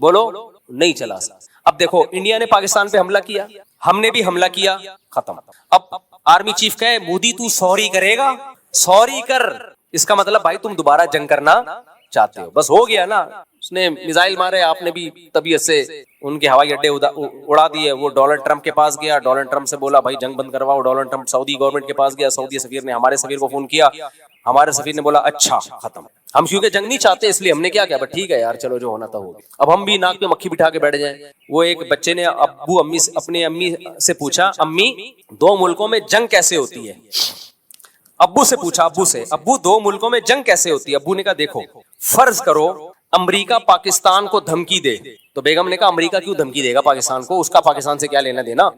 بولو نہیں چلا سکتا. اب دیکھو انڈیا نے پاکستان پہ حملہ کیا, ہم نے بھی حملہ کیا, ختم. اب آرمی چیف کہے مودی تو سوری کرے گا, سوری کر, اس کا مطلب بھائی تم دوبارہ جنگ کرنا چاہتے ہو, بس ہو گیا نا. اس نے میزائل مارے, آپ نے بھی طبیعت سے ان کے ہوائی اڈے اڑا دیے. وہ ڈونلڈ ٹرمپ کے پاس گیا, ڈونلڈ ٹرمپ سے بولا بھائی جنگ بند کرواؤ. ڈونلڈ ٹرمپ سعودی گورنمنٹ کے پاس گیا, سعودی سفیر نے ہمارے سفیر کو فون کیا, ہمارے سفیر نے بولا اچھا ختم, ہم کیونکہ جنگ نہیں چاہتے اس لیے ہم نے کیا بس ٹھیک ہے یار چلو جو ہونا تھا ہو. اب ہم بھی ناک پہ مکھی بٹھا کے بیٹھ جائیں. وہ ایک بچے نے اپنی امی سے پوچھا, امی دو ملکوں میں جنگ کیسے ہوتی ہے؟ ابو سے پوچھا, ابو سے, ابو دو ملکوں میں جنگ کیسے ہوتی ہے؟ ابو نے کہا دیکھو فرض کرو امریکہ پاکستان کو دھمکی دے, تو بیگم نے کہا امریکہ کیوں دھمکی دے گا پاکستان کو, اس کا پاکستان سے کیا لینا دینا.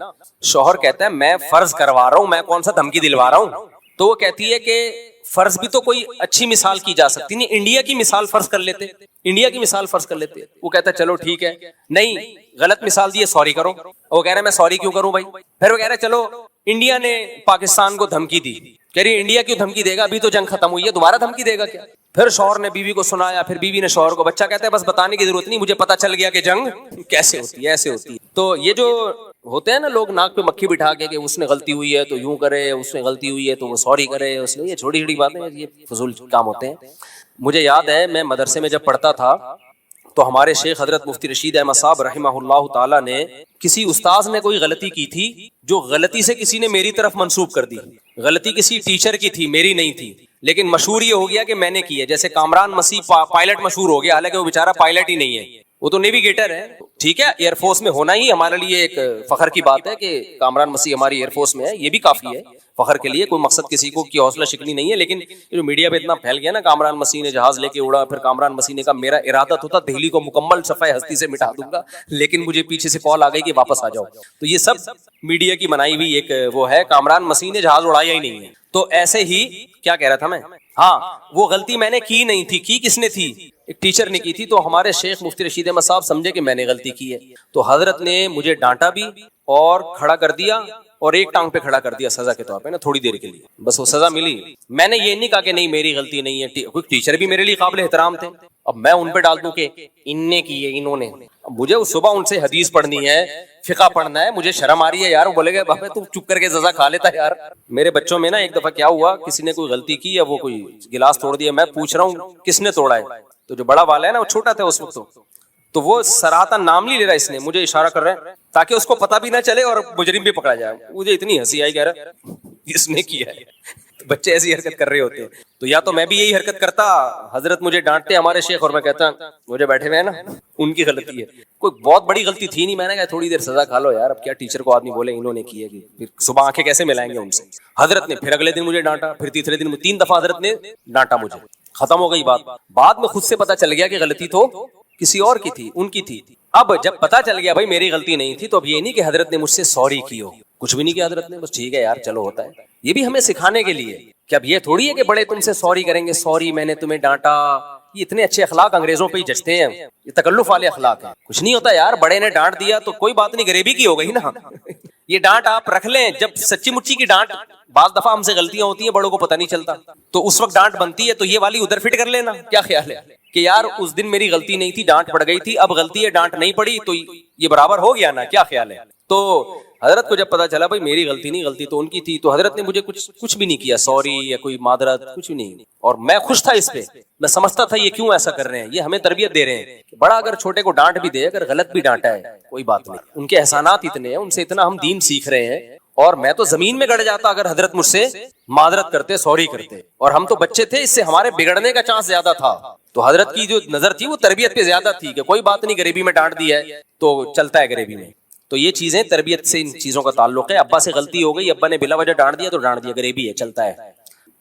شوہر کہتا ہے میں فرض کروا رہا ہوں, میں کون سا دھمکی دلوا رہا ہوں. تو وہ کہتی ہے کہ فرض بھی تو کوئی اچھی مثال کی جا سکتی, نہیں انڈیا کی مثال فرض کر لیتے, انڈیا کی مثال فرض کر لیتے. وہ کہتا ہے چلو ٹھیک ہے, نہیں غلط مثال دی ہے, سوری کرو. وہ کہہ رہا ہے میں سوری کیوں کروں بھائی. پھر وہ کہہ رہا ہے چلو انڈیا نے پاکستان کو دھمکی دی, کہہ رہی انڈیا کیوں دھمکی دے گا, ابھی تو جنگ ختم ہوئی ہے, دوبارہ دھمکی دے گا کیا. پھر شوہر نے بیوی کو سنایا, پھر بیوی نے شوہر کو. بچہ کہتا ہے بس بتانے کی ضرورت نہیں, مجھے پتا چل گیا کہ جنگ کیسے ہوتی ہے, ایسے ہوتی ہے. تو یہ جو ہوتے ہیں نا لوگ ناک پہ مکھی بٹھا کے کہ اس نے غلطی ہوئی ہے تو یوں کرے, اس نے غلطی ہوئی ہے تو وہ سوری کرے, اس نے, یہ چھوٹی چھوٹی باتیں, یہ فضول کام ہوتے ہیں. مجھے یاد ہے میں مدرسے میں جب پڑھتا تھا تو ہمارے شیخ حضرت مفتی رشید احمد صاحب رحمہ اللہ تعالی نے, کسی استاذ نے کوئی غلطی کی تھی جو غلطی سے کسی نے میری طرف منسوب کر دی. غلطی کسی ٹیچر کی تھی, میری نہیں تھی, لیکن مشہور یہ ہو گیا کہ میں نے کی ہے. جیسے کامران مسیح پائلٹ مشہور ہو گیا, حالانکہ وہ بیچارہ پائلٹ ہی نہیں ہے, وہ تو نیویگیٹر ہے. ٹھیک ہے, ایئر فورس میں ہونا ہی ہمارے لیے ایک فخر کی بات ہے کہ کامران مسیح ہماری ایئر فورس میں ہے, یہ بھی کافی ہے فخر کے لیے. کوئی مقصد کسی کو کی حوصلہ شکنی نہیں ہے. لیکن جو میڈیا پہ اتنا پھیل گیا نا, کامران مسیح نے جہاز لے کے اڑا, پھر کامران مسیح نے کہا میرا ارادہ تو تھا دہلی کو مکمل صفحہ ہستی سے مٹا دوں گا, لیکن مجھے پیچھے سے کال آ گئی کہ واپس آ جاؤ. تو یہ سب میڈیا کی بنائی ہوئی ایک وہ ہے, کامران مسیح نے جہاز اڑایا ہی نہیں ہے. تو ایسے ہی کیا کہہ رہا تھا میں, ہاں وہ غلطی میں نے کی نہیں تھی. کی کس نے تھی؟ ایک ٹیچر نے کی تھی. تو ہمارے شیخ مفتی رشید احمد صاحب سمجھے کہ میں نے غلطی کی ہے, تو حضرت نے مجھے ڈانٹا بھی اور کھڑا کر دیا, اور ایک ٹانگ پہ کھڑا کر دیا سزا کے طور پہ نا, تھوڑی دیر کے لیے بس وہ سزا ملی. میں نے یہ نہیں کہا کہ نہیں میری غلطی نہیں ہے, کوئی ٹیچر بھی میرے لیے قابل احترام تھے. اب میں ان پہ ڈال دوں کہ ان نے کی ہے, انہوں نے. مجھے صبح ان سے حدیث پڑھنی ہے, فقہ پڑھنا ہے, مجھے شرم آ رہی ہے یار. وہ بولے گا بابا تو چپ کر کے سزا کھا لیتا یار. میرے بچوں میں نا ایک دفعہ کیا ہوا, کسی نے کوئی غلطی کی یا وہ کوئی گلاس توڑ دیا, میں پوچھ رہا ہوں کس نے توڑا ہے, تو جو بڑا والا ہے نا وہ چھوٹا تھا اس وقت, تو وہ سراتا نام نہیں لے رہا, اس نے مجھے اشارہ کر رہا ہے تاکہ اس کو پتہ بھی نہ چلے اور مجرم بھی پکڑا جائے. مجھے اتنی ہنسی آئی, کہہ رہا اس نے کیا ہے. بچے ایسی حرکت کر رہے ہوتے ہیں, تو یا تو میں بھی یہی حرکت کرتا, حضرت مجھے ڈانٹتے ہمارے شیخ, اور میں کہتا مجھے بیٹھے ہوئے ہیں نا ان کی غلطی ہے, کوئی بہت بڑی غلطی تھی نہیں. میں نے کہا تھوڑی دیر سزا کھا لو یار, اب کیا ٹیچر کو آدمی بولے انہوں نے کی ہے, پھر صبح آنکھیں کیسے ملائیں گے ان سے. حضرت نے پھر اگلے دن مجھے ڈانٹا, پھر تیسرے دن 3 دفعہ حضرت نے ڈانٹا مجھے, ختم ہو گئی بات. بعد میں خود سے پتا چل گیا کہ غلطی تو کسی اور کی تھی, ان کی تھی. اب جب پتا چل گیا بھائی میری غلطی نہیں تھی, تو اب یہ نہیں کہ حضرت نے مجھ سے سوری کی ہو, کچھ بھی نہیں کیا حضرت نے, بس ٹھیک ہے یار چلو ہوتا ہے. یہ بھی ہمیں سکھانے کے لیے کہ اب یہ تھوڑی ہے کہ بڑے تم سے سوری کریں گے, سوری میں نے تمہیں ڈانٹا. یہ اتنے اچھے اخلاق انگریزوں پہ ہی جچتے ہیں, یہ تکلف والے اخلاق ہیں. کچھ نہیں ہوتا یار, بڑے نے ڈانٹ دیا تو کوئی بات نہیں, غریبی کی ہو گئی نا. یہ ڈانٹ آپ رکھ لیں, جب سچی مچی کی ڈانٹ, بعض دفعہ ہم سے غلطیاں ہوتی ہیں بڑوں کو پتہ نہیں چلتا, تو اس وقت ڈانٹ بنتی ہے, تو یہ والی ادھر فٹ کر لینا. کیا خیال ہے کہ یار اس دن میری غلطی نہیں تھی, ڈانٹ پڑ گئی تھی, اب غلطی ہے ڈانٹ نہیں پڑی, تو یہ برابر ہو گیا نا. کیا خیال ہے؟ تو حضرت کو جب پتا چلا بھائی میری غلطی نہیں, غلطی تو ان کی تھی, تو حضرت نے مجھے کچھ بھی نہیں کیا, سوری یا کوئی معذرت کچھ بھی نہیں. اور میں خوش تھا اس پہ, میں سمجھتا تھا یہ کیوں ایسا کر رہے ہیں, یہ ہمیں تربیت دے رہے ہیں. بڑا اگر چھوٹے کو ڈانٹ بھی دے, اگر غلط بھی ڈانٹا ہے کوئی بات نہیں, ان کے احسانات اتنے ہیں, ان سے اتنا ہم دین سیکھ رہے ہیں, اور میں تو زمین میں گڑ جاتا اگر حضرت مجھ سے معذرت کرتے، سوری کرتے. اور ہم تو بچے تھے، اس سے ہمارے بگڑنے کا چانس زیادہ تھا. تو حضرت کی جو نظر تھی وہ تربیت پہ زیادہ تھی کہ کوئی بات نہیں، غریبی میں ڈانٹ دیا ہے تو چلتا ہے غریبی میں. تو یہ چیزیں تربیت سے ان چیزوں کا تعلق ہے. ابا سے غلطی ہو گئی، ابا نے بلا وجہ ڈانٹ دیا تو ڈانٹ دیا، غریبی ہے، چلتا ہے.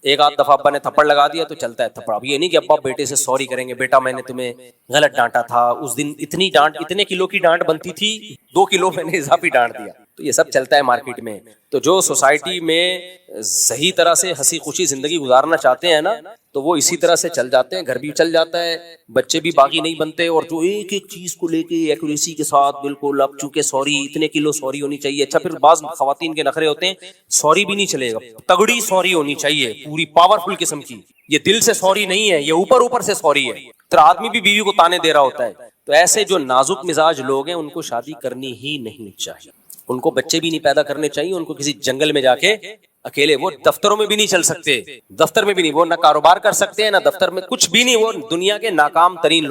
ایک آدھ دفعہ ابا نے تھپڑ لگا دیا تو چلتا ہے تھپڑ. اب یہ نہیں کہ ابا بیٹے سے سوری کریں گے، بیٹا میں نے تمہیں غلط ڈانٹا تھا اس دن، اتنی ڈانٹ، اتنے کلو کی ڈانٹ بنتی تھی 2 کلو میں نے اضافی ڈانٹ دیا. تو یہ سب چلتا ہے مارکیٹ میں. تو جو سوسائٹی میں صحیح طرح سے ہنسی خوشی زندگی گزارنا چاہتے ہیں نا، تو وہ اسی طرح سے چل جاتے ہیں. گھر بھی چل جاتا ہے، بچے بھی باغی نہیں بنتے. اور جو ایک ایک چیز کو لے کے ایکوریسی کے ساتھ بالکل، اب چونکہ سوری اتنے کلو سوری ہونی چاہیے. اچھا پھر بعض خواتین کے نخرے ہوتے ہیں، سوری بھی نہیں چلے گا، تگڑی سوری ہونی چاہیے، پوری پاورفل قسم کی. یہ دل سے سوری نہیں ہے، یہ اوپر اوپر سے سوری ہے. تو آدمی بھی بیوی کو تانے دے رہا ہوتا ہے. تو ایسے جو نازک مزاج لوگ ہیں ان کو شادی کرنی ہی نہیں چاہیے. ان کو بچے بھی نہیں پیدا کرنے چاہیے. ان کو کسی جنگل میں جا کے اکیلے، وہ دفتروں میں بھی نہیں چل سکتے، دفتر میں بھی نہیں، وہ نہ کاروبار کر سکتے ہیں، نہ دفتر میں کچھ بھی نہیں. وہ دنیا کے ناکام ترین